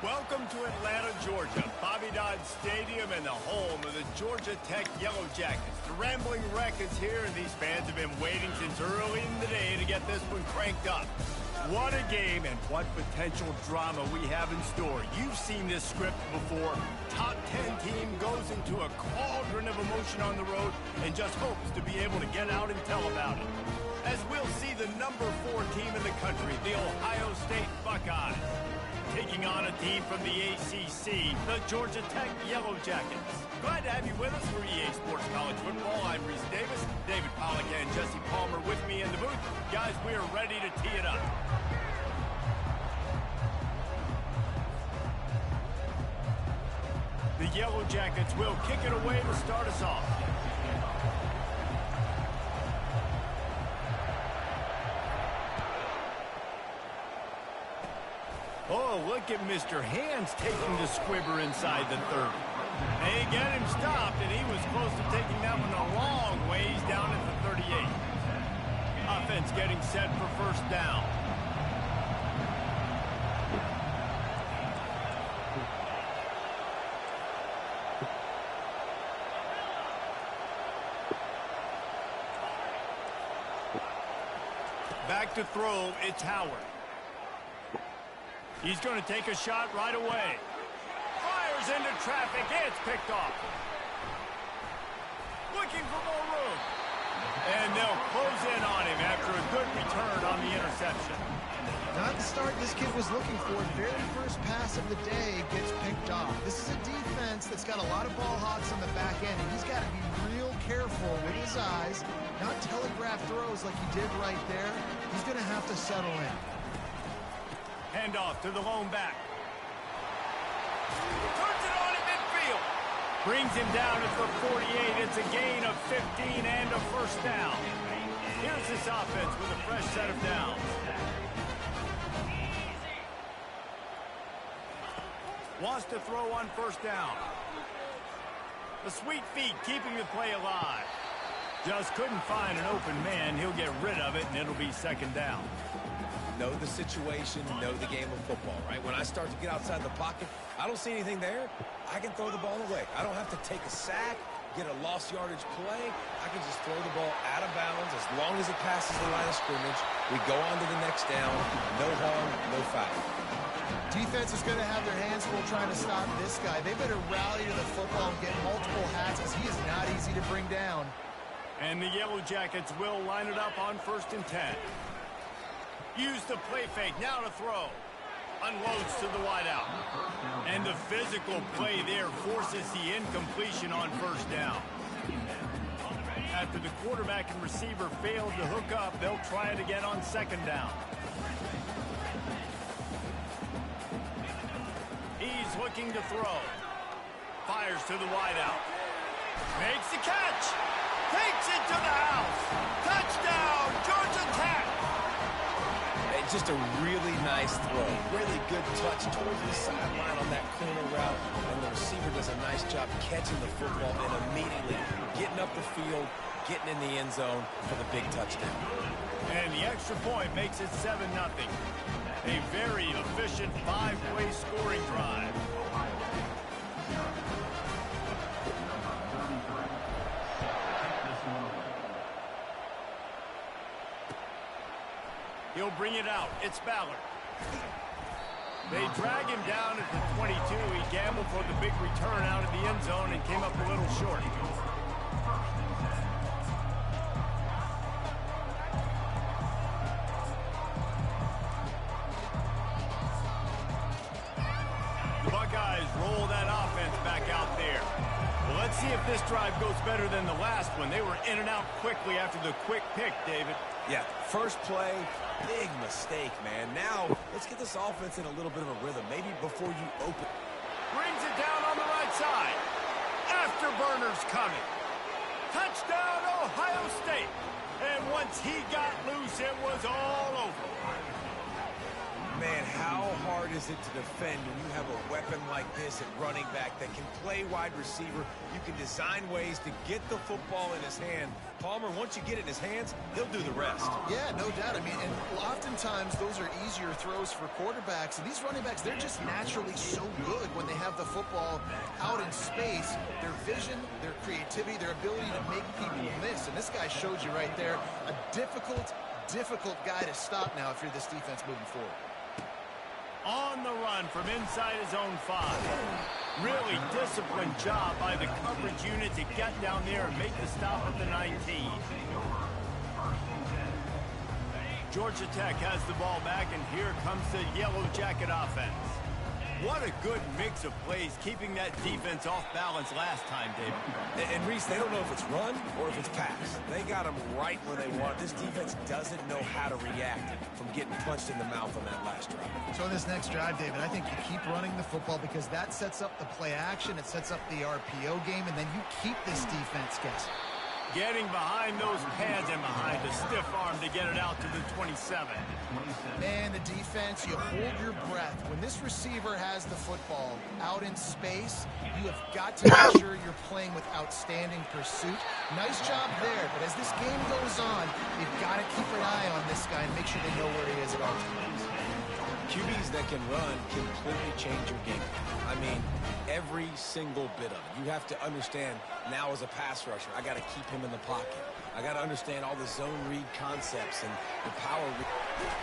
Welcome to Atlanta, Georgia, Bobby Dodd Stadium and the home of the Georgia Tech Yellow Jackets. The Rambling Wreck is here, and these fans have been waiting since early in the day to get this one cranked up. What a game and what potential drama we have in store. You've seen this script before. Top 10 team goes into a cauldron of emotion on the road and just hopes to be able to get out and tell about it. As we'll see the number 4 team in the country, the Ohio State Buckeyes, taking on a team from the ACC, the Georgia Tech Yellow Jackets. Glad to have you with us for EA Sports College Football. I'm Reese Davis, David Pollack and Jesse Palmer with me in the booth. Guys, we are ready to tee it up. The Yellow Jackets will kick it away to start us off. Oh, look at Mr. Hands taking the squibber inside the 30. They get him stopped, and he was close to taking that one a long ways down at the 38. Offense getting set for first down. Back to throw, it's Howard. He's going to take a shot right away. Fires into traffic. It's picked off. Looking for more room. And they'll close in on him after a good return on the interception. Not the start this kid was looking for. The very first pass of the day gets picked off. This is a defense that's got a lot of ball hawks on the back end, and he's got to be real careful with his eyes, not telegraph throws like he did right there. He's going to have to settle in. Handoff to the lone back. Turns it on in midfield. Brings him down at the 48. It's a gain of 15 and a first down. Here's this offense with a fresh set of downs. Wants to throw on first down. The sweet feet keeping the play alive. Just couldn't find an open man. He'll get rid of it, and it'll be second down. Know the situation, know the game of football, right? When I start to get outside the pocket, I don't see anything there. I can throw the ball away. I don't have to take a sack, get a lost yardage play. I can just throw the ball out of bounds. As long as it passes the line of scrimmage, we go on to the next down. No harm, no foul. Defense is going to have their hands full trying to stop this guy. They better rally to the football and get multiple hats, as he is not easy to bring down. And the Yellow Jackets will line it up on 1st and 10. Use the play fake, now to throw. Unloads to the wideout. And the physical play there forces the incompletion on first down. After the quarterback and receiver failed to hook up, they'll try it again on second down. He's looking to throw. Fires to the wideout. Makes the catch. Takes it to the house. Touchdown, Georgia Tech. Just a really nice throw. Really good touch towards the sideline on that corner route. And the receiver does a nice job catching the football and immediately getting up the field, getting in the end zone for the big touchdown. And the extra point makes it 7-0. A very efficient 5-play scoring drive. He'll bring it out. It's Ballard. They drag him down at the 22. He gambled for the big return out of the end zone and came up a little short. The Buckeyes roll that offense back out there. Well, let's see if this drive goes better than the last one. They were in and out quickly after the quick pick, David. Yeah, first play, big mistake, man. Now, let's get this offense in a little bit of a rhythm, maybe before you open. Brings it down on the right side. Afterburners coming. Touchdown, Ohio State. And once he got loose, it was all over. Man, how hard is it to defend when you have a weapon like this at running back that can play wide receiver? You can design ways to get the football in his hand. Palmer, once you get it in his hands, he'll do the rest. Yeah, no doubt. I mean, and oftentimes those are easier throws for quarterbacks. And these running backs, they're just naturally so good when they have the football out in space. Their vision, their creativity, their ability to make people miss. And this guy showed you right there a difficult guy to stop now if you're this defense moving forward. On the run from inside his own 5. Really disciplined job by the coverage unit to get down there and make the stop at the 19. Georgia Tech has the ball back, and here comes the Yellow Jacket offense. What a good mix of plays, keeping that defense off balance last time, David. And Reese, they don't know if it's run or if it's pass. They got them right where they want. This defense doesn't know how to react from getting punched in the mouth on that last drive. So in this next drive, David, I think you keep running the football because that sets up the play action, it sets up the RPO game, and then you keep this defense guessing. Getting behind those pads and behind the stiff arm to get it out to the 27. Man, the defense, you hold your breath. When this receiver has the football out in space, you have got to make sure you're playing with outstanding pursuit. Nice job there, but as this game goes on, you've got to keep an eye on this guy and make sure they know where he is at all times. QBs that can run completely change your game. I mean, every single bit of it. You have to understand now as a pass rusher, I got to keep him in the pocket. I got to understand all the zone read concepts and the power.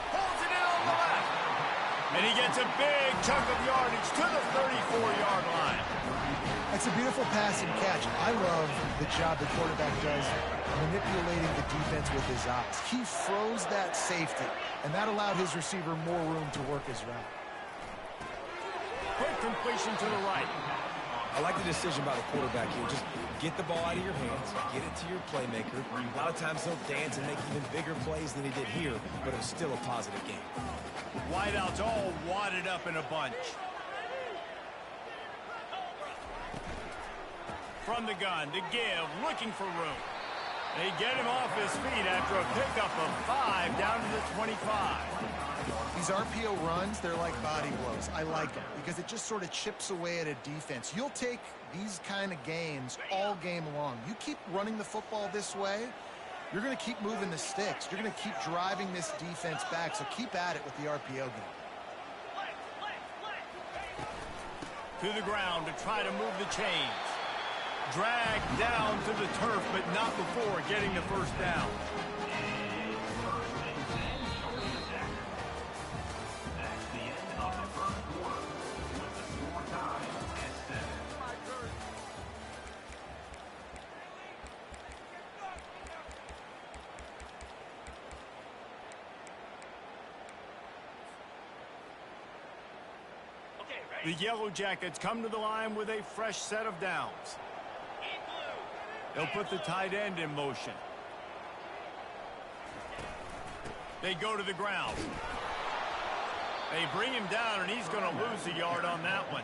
Holds it in on the left. And he gets a big chunk of yardage to the 34-yard line. It's a beautiful pass and catch. I love the job the quarterback does manipulating the defense with his eyes. He froze that safety, and that allowed his receiver more room to work his route. Quick completion to the right. I like the decision by the quarterback here. Just get the ball out of your hands, get it to your playmaker. A lot of times he'll dance and make even bigger plays than he did here, but it was still a positive game. Wideouts all wadded up in a bunch. From the gun to give, looking for room. They get him off his feet after a pickup of 5 down to the 25. These RPO runs, they're like body blows. I like them because it just sort of chips away at a defense. You'll take these kind of gains all game long. You keep running the football this way, you're going to keep moving the sticks. You're going to keep driving this defense back, so keep at it with the RPO game. To the ground to try to move the chains. Dragged down to the turf, but not before getting the first down. The Yellow Jackets come to the line with a fresh set of downs. They'll put the tight end in motion. They go to the ground. They bring him down, and he's going to lose a yard on that one.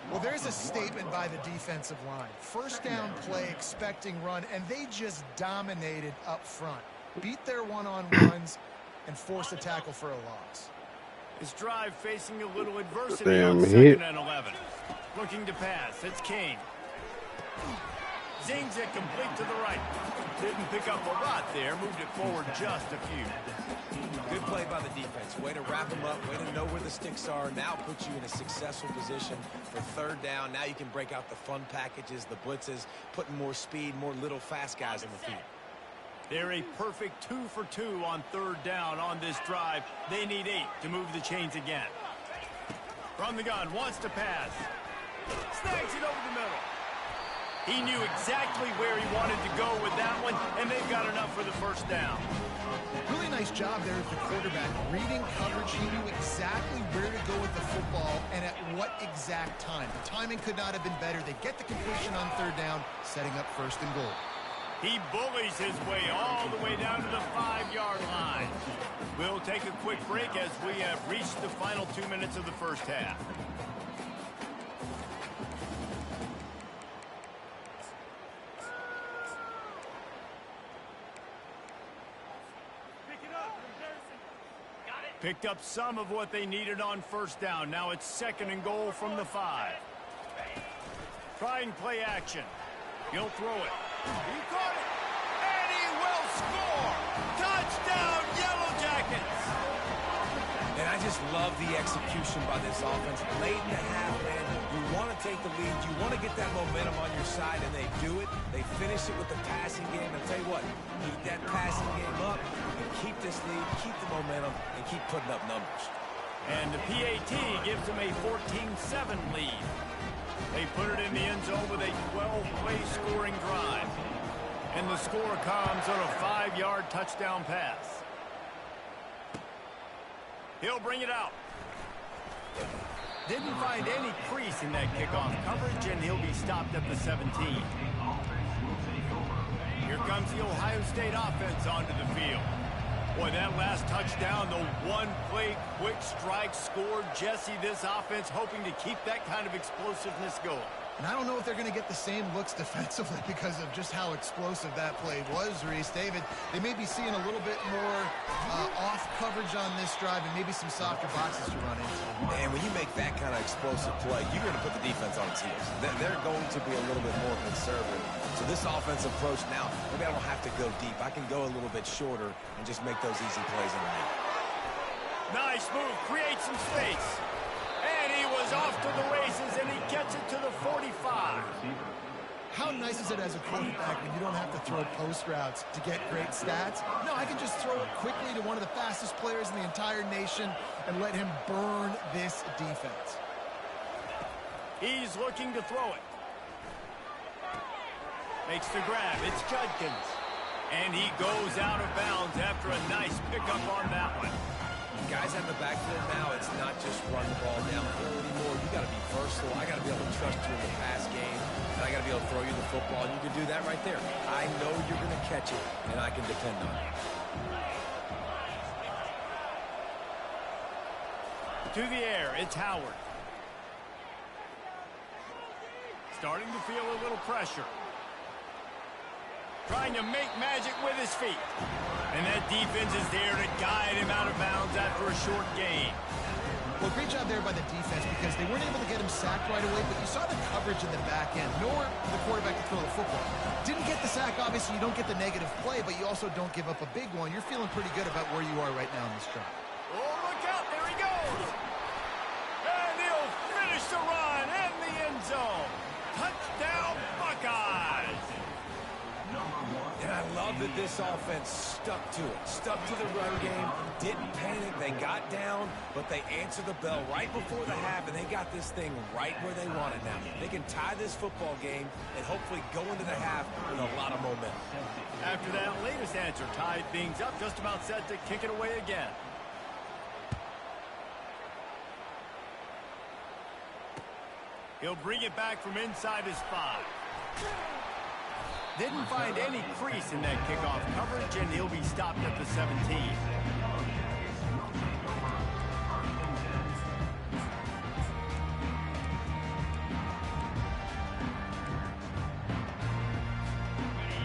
Well, there's a statement by the defensive line. First down play, expecting run, and they just dominated up front. Beat their one-on-ones and force a tackle for a loss. His drive facing a little adversity Damn on hit. 2nd and 11. Looking to pass. It's Kane. Zings it complete to the right. Didn't pick up a lot there. Moved it forward just a few. Good play by the defense. Way to wrap them up. Way to know where the sticks are. Now put you in a successful position for 3rd down. Now you can break out the fun packages, the blitzes, putting more speed, more little fast guys in the field. They're a perfect 2 for 2 on 3rd down on this drive. They need 8 to move the chains again. From the gun, wants to pass. Snags it over the middle. He knew exactly where he wanted to go with that one, and they've got enough for the first down. Really nice job there at the quarterback. Reading coverage, he knew exactly where to go with the football and at what exact time. The timing could not have been better. They get the completion on 3rd down, setting up 1st and goal. He bullies his way all the way down to the 5-yard line. We'll take a quick break as we have reached the final 2 minutes of the first half. picked up some of what they needed on first down. Now it's 2nd and goal from the 5. Trying play action. He'll throw it. He caught it. And he will score. Touchdown, Yellow Jackets. And I just love the execution by this offense. Late in the half, man, you want to take the lead. You want to get that momentum on your side, and they do it. They finish it with the passing game. I'll tell you what, keep that passing game up and keep this lead, keep the momentum, and keep putting up numbers. And the PAT gives them a 14-7 lead. They put it in the end zone with a 12-play scoring drive. And the score comes on a 5-yard touchdown pass. He'll bring it out. Didn't find any crease in that kickoff coverage, and he'll be stopped at the 17. Here comes the Ohio State offense onto the field. Boy, that last touchdown, the one-play quick strike scored. Jesse, this offense hoping to keep that kind of explosiveness going. And I don't know if they're going to get the same looks defensively because of just how explosive that play was, Reese. David, they may be seeing a little bit more off coverage on this drive and maybe some softer boxes to run into. Man, when you make that kind of explosive play, you're going to put the defense on its heels. They're going to be a little bit more conservative. So this offensive approach now, maybe I don't have to go deep. I can go a little bit shorter and just make those easy plays underneath. Nice move, create some space. And he was off to the races, and he gets it to the 45. How nice is it as a quarterback when you don't have to throw post routes to get great stats? No, I can just throw it quickly to one of the fastest players in the entire nation and let him burn this defense. He's looking to throw it. Makes the grab. It's Judkins. And he goes out of bounds after a nice pickup on that one. Guys have the backfield now. It's not just run the ball downfield anymore. You got to be versatile. I got to be able to trust you in the pass game, and I got to be able to throw you the football. And you can do that right there. I know you're going to catch it, and I can depend on it. To the air, it's Howard. Starting to feel a little pressure. Trying to make magic with his feet. And that defense is there to guide him out of bounds after a short gain. Well, great job there by the defense because they weren't able to get him sacked right away, but you saw the coverage in the back end, nor the quarterback to throw the football. Didn't get the sack, obviously. You don't get the negative play, but you also don't give up a big one. You're feeling pretty good about where you are right now in this drive. Oh, look out. There he goes. And he'll finish the run in the end zone. Touchdown, Buckeyes. And I love that this offense stuck to it, stuck to the run game, didn't panic. They got down, but they answered the bell right before the half, and they got this thing right where they want it now. They can tie this football game and hopefully go into the half with a lot of momentum. After that latest answer, tied things up, just about set to kick it away again. He'll bring it back from inside his 5. Didn't find any crease in that kickoff coverage, and he'll be stopped at the 17.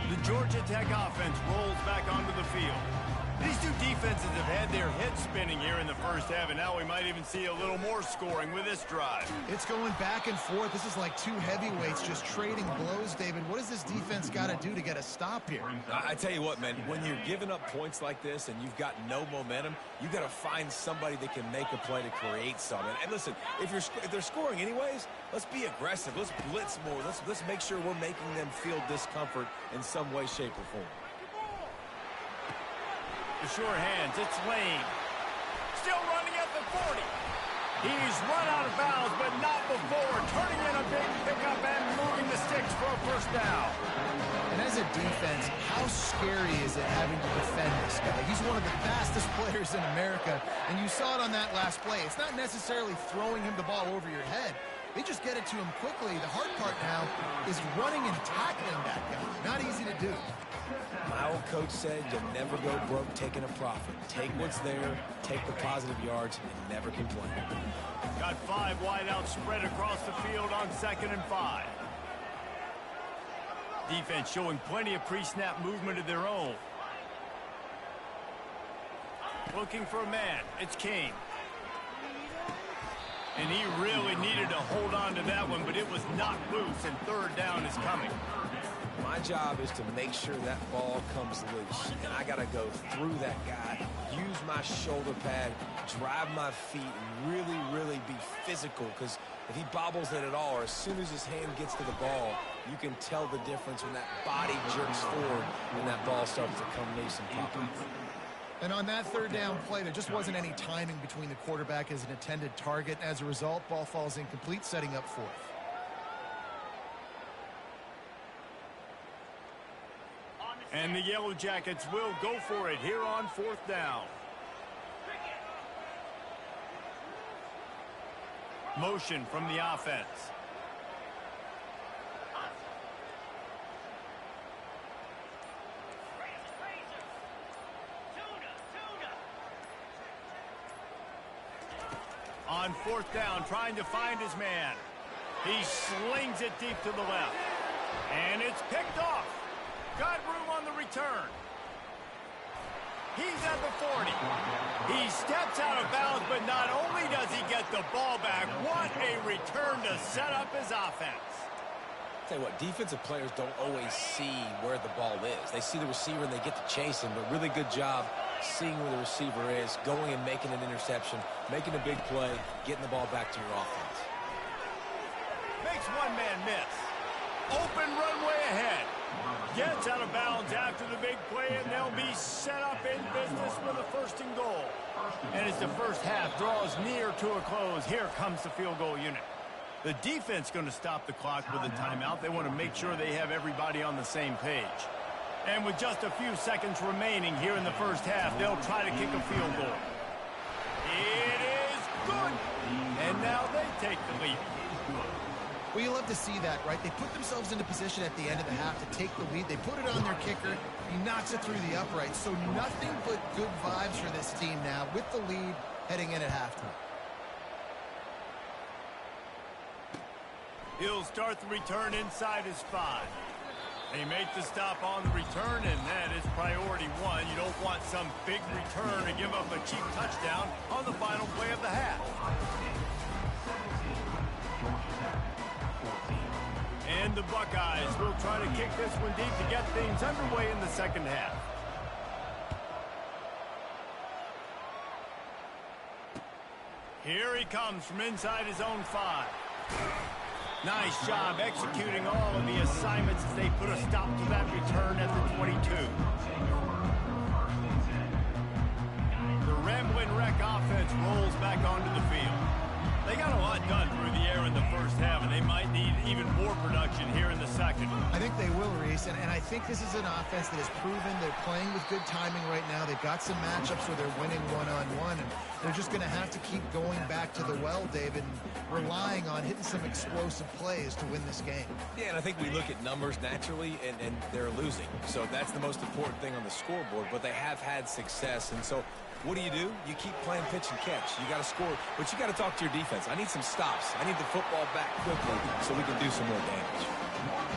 The Georgia Tech offense rolls back onto the field. These two defenses have had their heads spinning here in the first half, and now we might even see a little more scoring with this drive. It's going back and forth. This is like two heavyweights just trading blows, David. What does this defense got to do to get a stop here? I tell you what, man, when you're giving up points like this and you've got no momentum, you got to find somebody that can make a play to create something. And listen, if they're scoring anyways, let's be aggressive. Let's blitz more. Let's make sure we're making them feel discomfort in some way, shape, or form. The sure hands, it's Lane. Still running at the 40. He's run out of bounds, but not before. Turning in a big pickup and moving the sticks for a first down. And as a defense, how scary is it having to defend this guy? He's one of the fastest players in America, and you saw it on that last play. It's not necessarily throwing him the ball over your head. They just get it to him quickly. The hard part now is running and tackling that guy. Not easy to do. My old coach said you'll never go broke taking a profit. Take what's there, take the positive yards, and never complain. Got 5 wideouts spread across the field on 2nd and 5. Defense showing plenty of pre-snap movement of their own. Looking for a man. It's Kane. And he really needed to hold on to that one, but it was knocked loose, and third down is coming. My job is to make sure that ball comes loose. And I got to go through that guy, use my shoulder pad, drive my feet, and really, really be physical. Because if he bobbles it at all, or as soon as his hand gets to the ball, you can tell the difference when that body jerks forward and that ball starts to come loose and pop up. And on that third down play, there just wasn't any timing between the quarterback as an intended target. As a result, ball falls incomplete, setting up fourth. And the Yellow Jackets will go for it here on fourth down. Motion from the offense. On fourth down, trying to find his man. He slings it deep to the left. And it's picked off. Got room on the return. He's at the 40. He steps out of bounds, but not only does he get the ball back, what a return to set up his offense. Tell you what, defensive players don't always see where the ball is. They see the receiver and they get to chase him, but really good job seeing where the receiver is, going and making an interception, making a big play, getting the ball back to your offense. Makes one man miss. Open runway ahead. Gets out of bounds after the big play, and they'll be set up in business with a first and goal. And as the first half draws near to a close, here comes the field goal unit. The defense going to stop the clock with a timeout. They want to make sure they have everybody on the same page. And with just a few seconds remaining here in the first half, they'll try to kick a field goal. It is good. And now they take the lead. Well, you love to see that, right? They put themselves into position at the end of the half to take the lead. They put it on their kicker. He knocks it through the uprights. So nothing but good vibes for this team now with the lead heading in at halftime. He'll start the return inside his 5. They make the stop on the return, and that is priority one. You don't want some big return to give up a cheap touchdown on the final play of the half. And the Buckeyes will try to kick this one deep to get things underway in the second half. Here he comes from inside his own 5. Nice job executing all of the assignments as they put a stop to that return at the 22. The Ramblin' Wreck offense rolls back onto the field. They got a lot done through the air in the first half, and they might need even more production here in the second. I think they will, Reese, and I think this is an offense that has proven they're playing with good timing right now. They've got some matchups where they're winning one-on-one, and they're just going to have to keep going back to the well, David, and relying on hitting some explosive plays to win this game. Yeah, and I think we look at numbers naturally, and they're losing. So that's the most important thing on the scoreboard, but they have had success, and so what do? You keep playing pitch and catch. You got to score, but you got to talk to your defense. I need some stops. I need the football back quickly so we can do some more damage.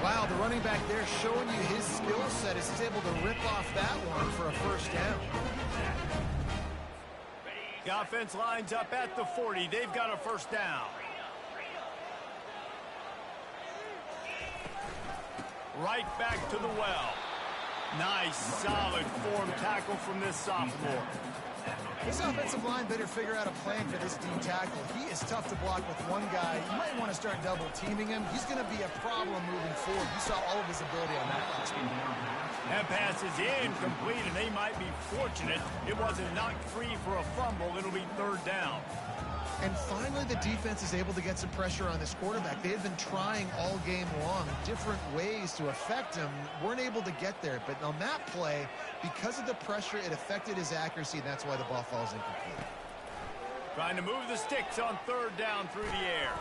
Wow, the running back there showing you his skill set as he's able to rip off that one for a first down. The offense lines up at the 40. They've got a first down. Right back to the well. Nice, solid form tackle from this sophomore. This offensive line better figure out a plan for this D tackle. He is tough to block with one guy. You might want to start double teaming him. He's going to be a problem moving forward. You saw all of his ability on that last one. That pass is incomplete, and they might be fortunate it wasn't knocked free for a fumble. It'll be third down. And finally, the defense is able to get some pressure on this quarterback. They had been trying all game long different ways to affect him. Weren't able to get there. But on that play, because of the pressure, it affected his accuracy, and that's why the ball falls incomplete. Trying to move the sticks on third down through the air.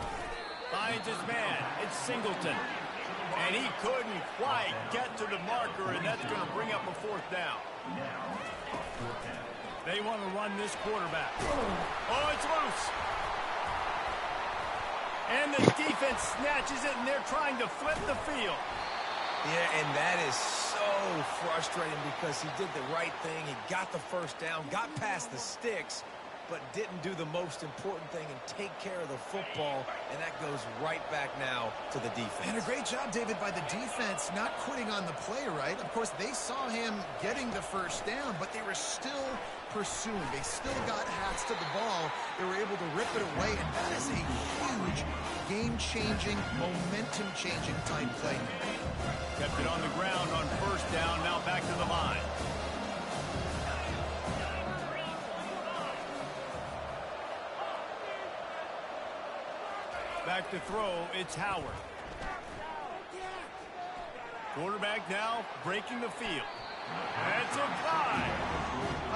Finds his man. It's Singleton. And he couldn't quite get to the marker, and that's going to bring up a fourth down. They want to run this quarterback. Oh, it's loose. And the defense snatches it, and they're trying to flip the field. Yeah, and that is so frustrating because he did the right thing. He got the first down, got past the sticks, but didn't do the most important thing and take care of the football, and that goes right back now to the defense. And a great job, David, by the defense not quitting on the play, right? Of course, they saw him getting the first down, but they were still pursuing. They still got hats to the ball. They were able to rip it away, and that is a huge game-changing, momentum-changing type play. Kept it on the ground on first down, now back to the line. Back to throw, it's Howard. Quarterback now breaking the field. That's a fly.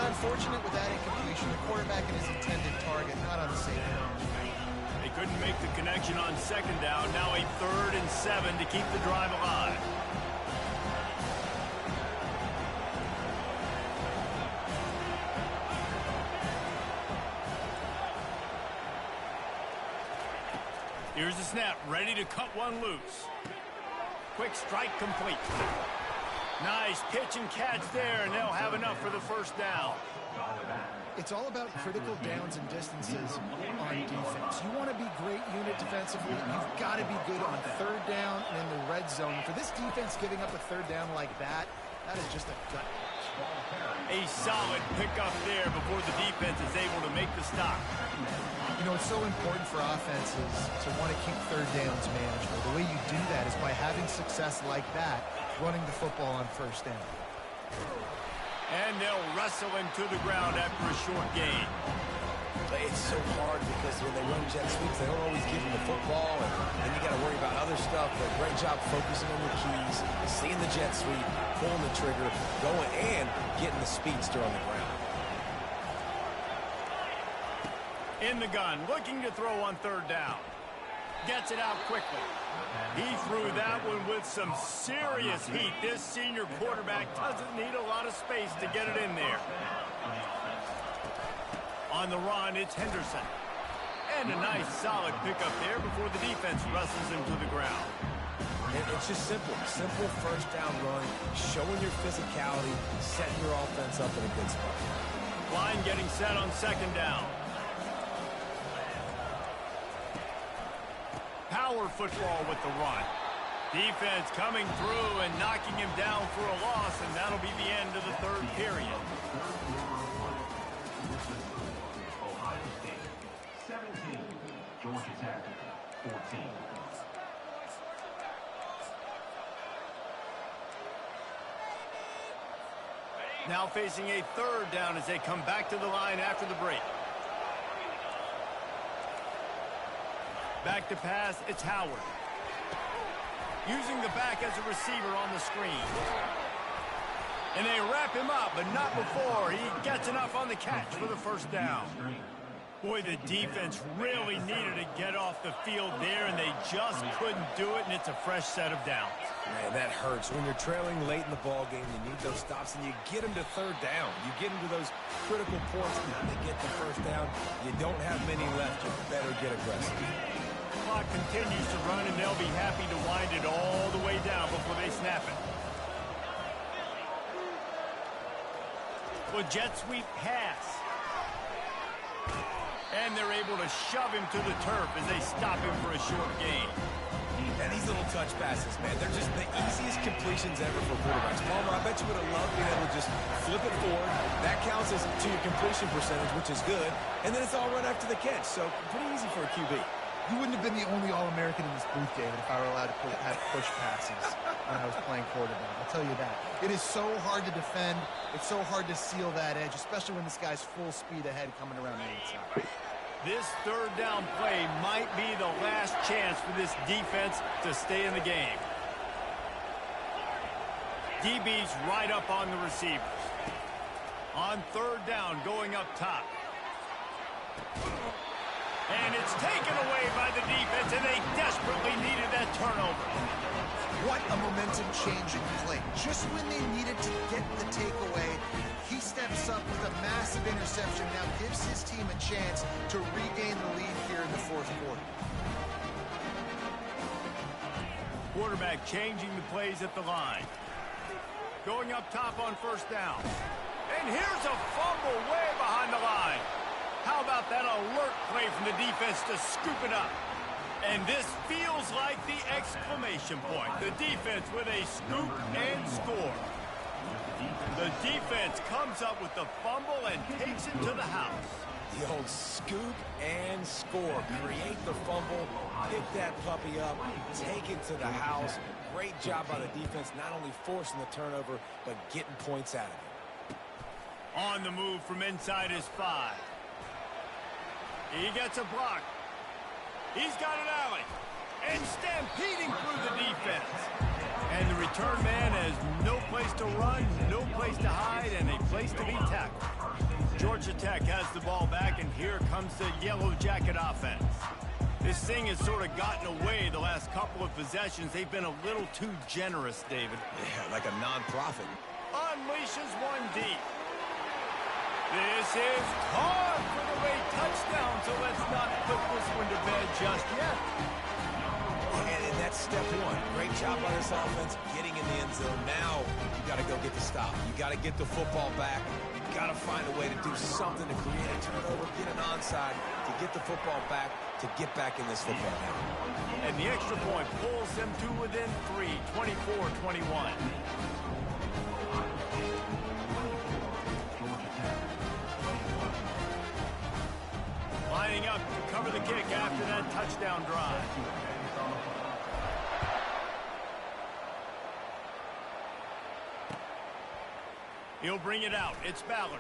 Unfortunate with that incompletion. The quarterback and his intended target not on the same page. They couldn't make the connection on second down. Now a 3rd and 7 to keep the drive alive. Here's the snap, ready to cut one loose. Quick strike complete. Nice pitch and catch there, and they'll have enough for the first down. It's all about critical downs and distances on defense. You want to be great unit defensively, you've got to be good on third down and in the red zone. For this defense giving up a third down like that, that is just a gut punch. A solid pickup there before the defense is able to make the stop. You know, it's so important for offenses to want to keep third downs manageable. The way you do that is by having success like that, running the football on first down. And they'll wrestle him to the ground after a short gain. It's so hard because when they run jet sweeps, they don't always give him the football, and then you got to worry about other stuff. But great job focusing on your keys, seeing the jet sweep, pulling the trigger, going, and getting the speedster on the ground. In the gun, looking to throw on third down. Gets it out quickly. He threw that one with some serious heat. This senior quarterback doesn't need a lot of space to get it in there. On the run, it's Henderson. And a nice solid pickup there before the defense wrestles him to the ground. It's just simple. Simple first down run, showing your physicality, setting your offense up in a good spot. Line getting set on second down. Power football with the run. Defense coming through and knocking him down for a loss, and that'll be the end of the third period. Ohio State 17, Georgia Tech 14. Now facing a third down as they come back to the line after the break. Back to pass, it's Howard. Using the back as a receiver on the screen. And they wrap him up, but not before he gets enough on the catch for the first down. Boy, the defense really needed to get off the field there, and they just couldn't do it, and it's a fresh set of downs. Man, that hurts. When you're trailing late in the ball game, you need those stops, and you get them to third down. You get them to those critical points, and they get the first down. You don't have many left. You better get aggressive. The clock continues to run, and they'll be happy to wind it all the way down before they snap it. Well, jet sweep pass. And they're able to shove him to the turf as they stop him for a short gain. And these little touch passes, man, they're just the easiest completions ever for quarterbacks. Palmer, I bet you would have loved being able to just flip it forward. That counts as to your completion percentage, which is good. And then it's all run after the catch, so pretty easy for a QB. You wouldn't have been the only All-American in this booth, David, if I were allowed to have push passes when I was playing quarterback. I'll tell you that. It is so hard to defend. It's so hard to seal that edge, especially when this guy's full speed ahead coming around the inside. This third down play might be the last chance for this defense to stay in the game. DB's right up on the receivers. On third down, going up top. And it's taken away by the defense, and they desperately needed that turnover. What a momentum-changing play. Just when they needed to get the takeaway, he steps up with a massive interception, now gives his team a chance to regain the lead here in the fourth quarter. Quarterback changing the plays at the line. Going up top on first down. And here's a fumble way behind the line. How about that alert play from the defense to scoop it up? And this feels like the exclamation point. The defense with a scoop and score. The defense comes up with the fumble and takes it to the house. The old scoop and score. Create the fumble, pick that puppy up, take it to the house. Great job by the defense, not only forcing the turnover, but getting points out of it. On the move from inside his 5. He gets a block. He's got an alley. And stampeding through the defense. And the return man has no place to run, no place to hide, and a place to be tackled. Georgia Tech has the ball back, and here comes the Yellow Jacket offense. This thing has sort of gotten away the last couple of possessions. They've been a little too generous, David. Yeah, like a non-profit. Unleashes one deep. This is caught for the late touchdown, so let's not put this one to bed just yet. And that's step one. Great job by this offense getting in the end zone. Now you got to go get the stop. You got to get the football back. You got to find a way to do something to create a turnover, get an onside, to get the football back, to get back in this football game. And the extra point pulls them to within 3, 24-21. Lining up to cover the kick after that touchdown drive. He'll bring it out. It's Ballard.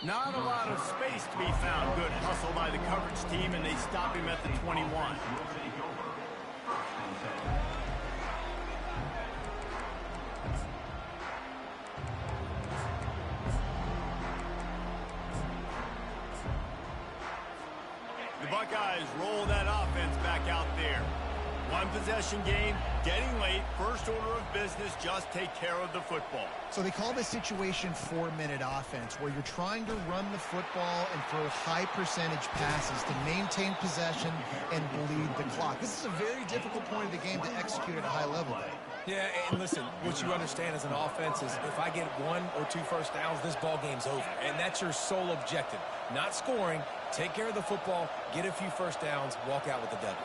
Not a lot of space to be found. Good hustle by the coverage team, and they stop him at the 21. The Buckeyes roll that offense back out there. One possession game, getting late, first order of business, just take care of the football. So they call this situation 4-minute offense, where you're trying to run the football and throw high percentage passes to maintain possession and bleed the clock. This is a very difficult point of the game to execute at a high level. Yeah, and listen, what you understand as an offense is if I get 1 or 2 first downs, this ball game's over. And that's your sole objective. Not scoring, take care of the football, get a few first downs, walk out with the W.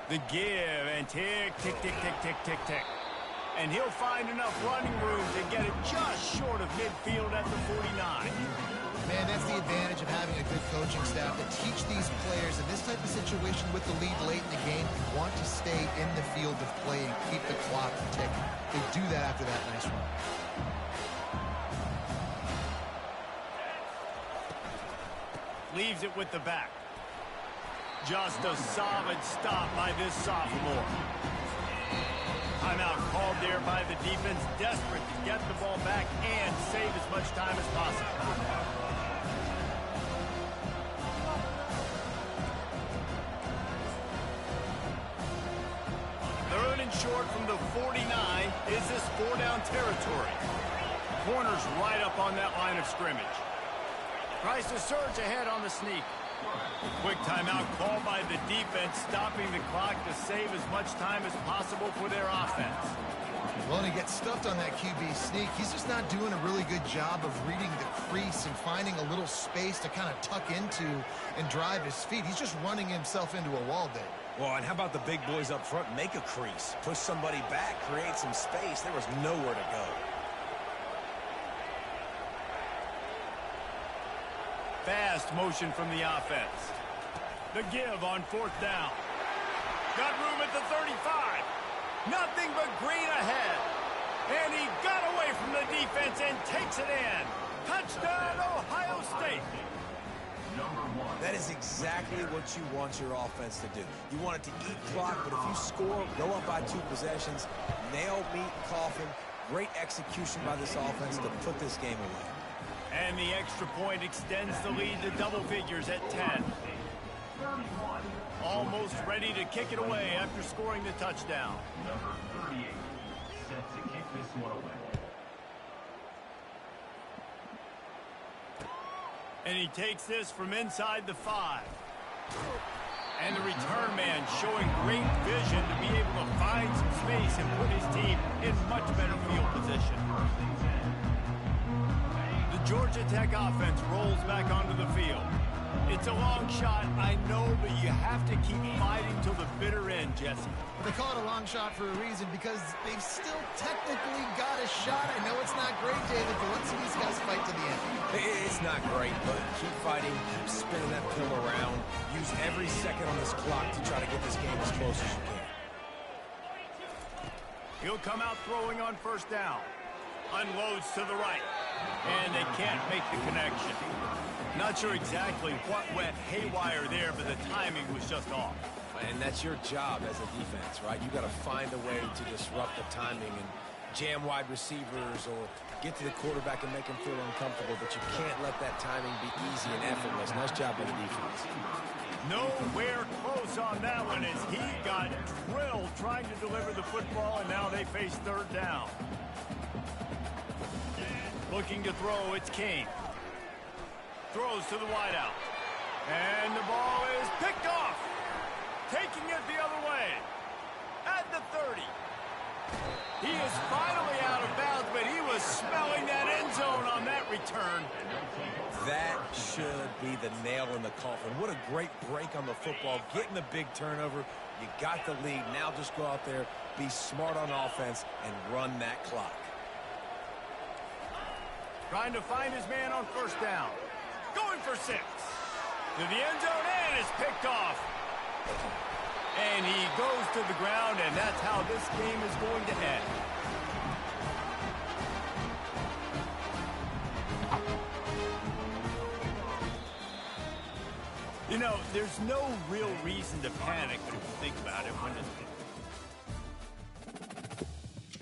The give and tick, tick, tick, tick, tick, tick, tick. And he'll find enough running room to get it just short of midfield at the 49. Man, that's the advantage of having a good coaching staff to teach these players in this type of situation with the lead late in the game, you want to stay in the field of play and keep the clock ticking. They do that after that nice run. Leaves it with the back. Just a solid stop by this sophomore. Timeout called there by the defense, desperate to get the ball back and save as much time as possible. Third and short from the 49. Is this 4-down territory? Corner's right up on that line of scrimmage. Tries to surge ahead on the sneak. Quick timeout called by the defense, stopping the clock to save as much time as possible for their offense. Well, and he gets stuffed on that QB sneak. He's just not doing a really good job of reading the crease and finding a little space to kind of tuck into and drive his feet. He's just running himself into a wall there. Well, and how about the big boys up front? Make a crease, push somebody back, create some space. There was nowhere to go. Fast motion from the offense. The give on 4th down. Got room at the 35. Nothing but green ahead. And he got away from the defense and takes it in. Touchdown, Ohio State. That is exactly what you want your offense to do. You want it to eat clock, but if you score, go up by 2 possessions, nail, meet, coffin. Great execution by this offense to put this game away. And the extra point extends the lead to double figures at 10. Almost ready to kick it away after scoring the touchdown. Number 38 set to kick this one away. And he takes this from inside the 5. And the return man showing great vision to be able to find some space and put his team in much better field position. The Georgia Tech offense rolls back onto the field. It's a long shot, I know, but you have to keep fighting till the bitter end, Jesse. They call it a long shot for a reason because they've still technically got a shot. I know it's not great, David, but let's see these guys fight to the end. It's not great, but keep fighting, keep spinning that pill around. Use every second on this clock to try to get this game as close as you can. He'll come out throwing on first down. Unloads to the right. And they can't make the connection. Not sure exactly what went haywire there, but the timing was just off. And that's your job as a defense, right? You got to find a way to disrupt the timing and jam wide receivers or get to the quarterback and make him feel uncomfortable, but you can't let that timing be easy and effortless. Nice job by the defense. Nowhere close on that one as he got drilled trying to deliver the football, and now they face third down. Looking to throw, it's King. Throws to the wideout. And the ball is picked off. Taking it the other way. At the 30. He is finally out of bounds, but he was smelling that end zone on that return. That should be the nail in the coffin. What a great break on the football. Getting the big turnover. You got the lead. Now just go out there, be smart on offense, and run that clock. Trying to find his man on first down. Going for 6. To the end zone and is picked off. And he goes to the ground, and that's how this game is going to end. You know, there's no real reason to panic when you think about it. When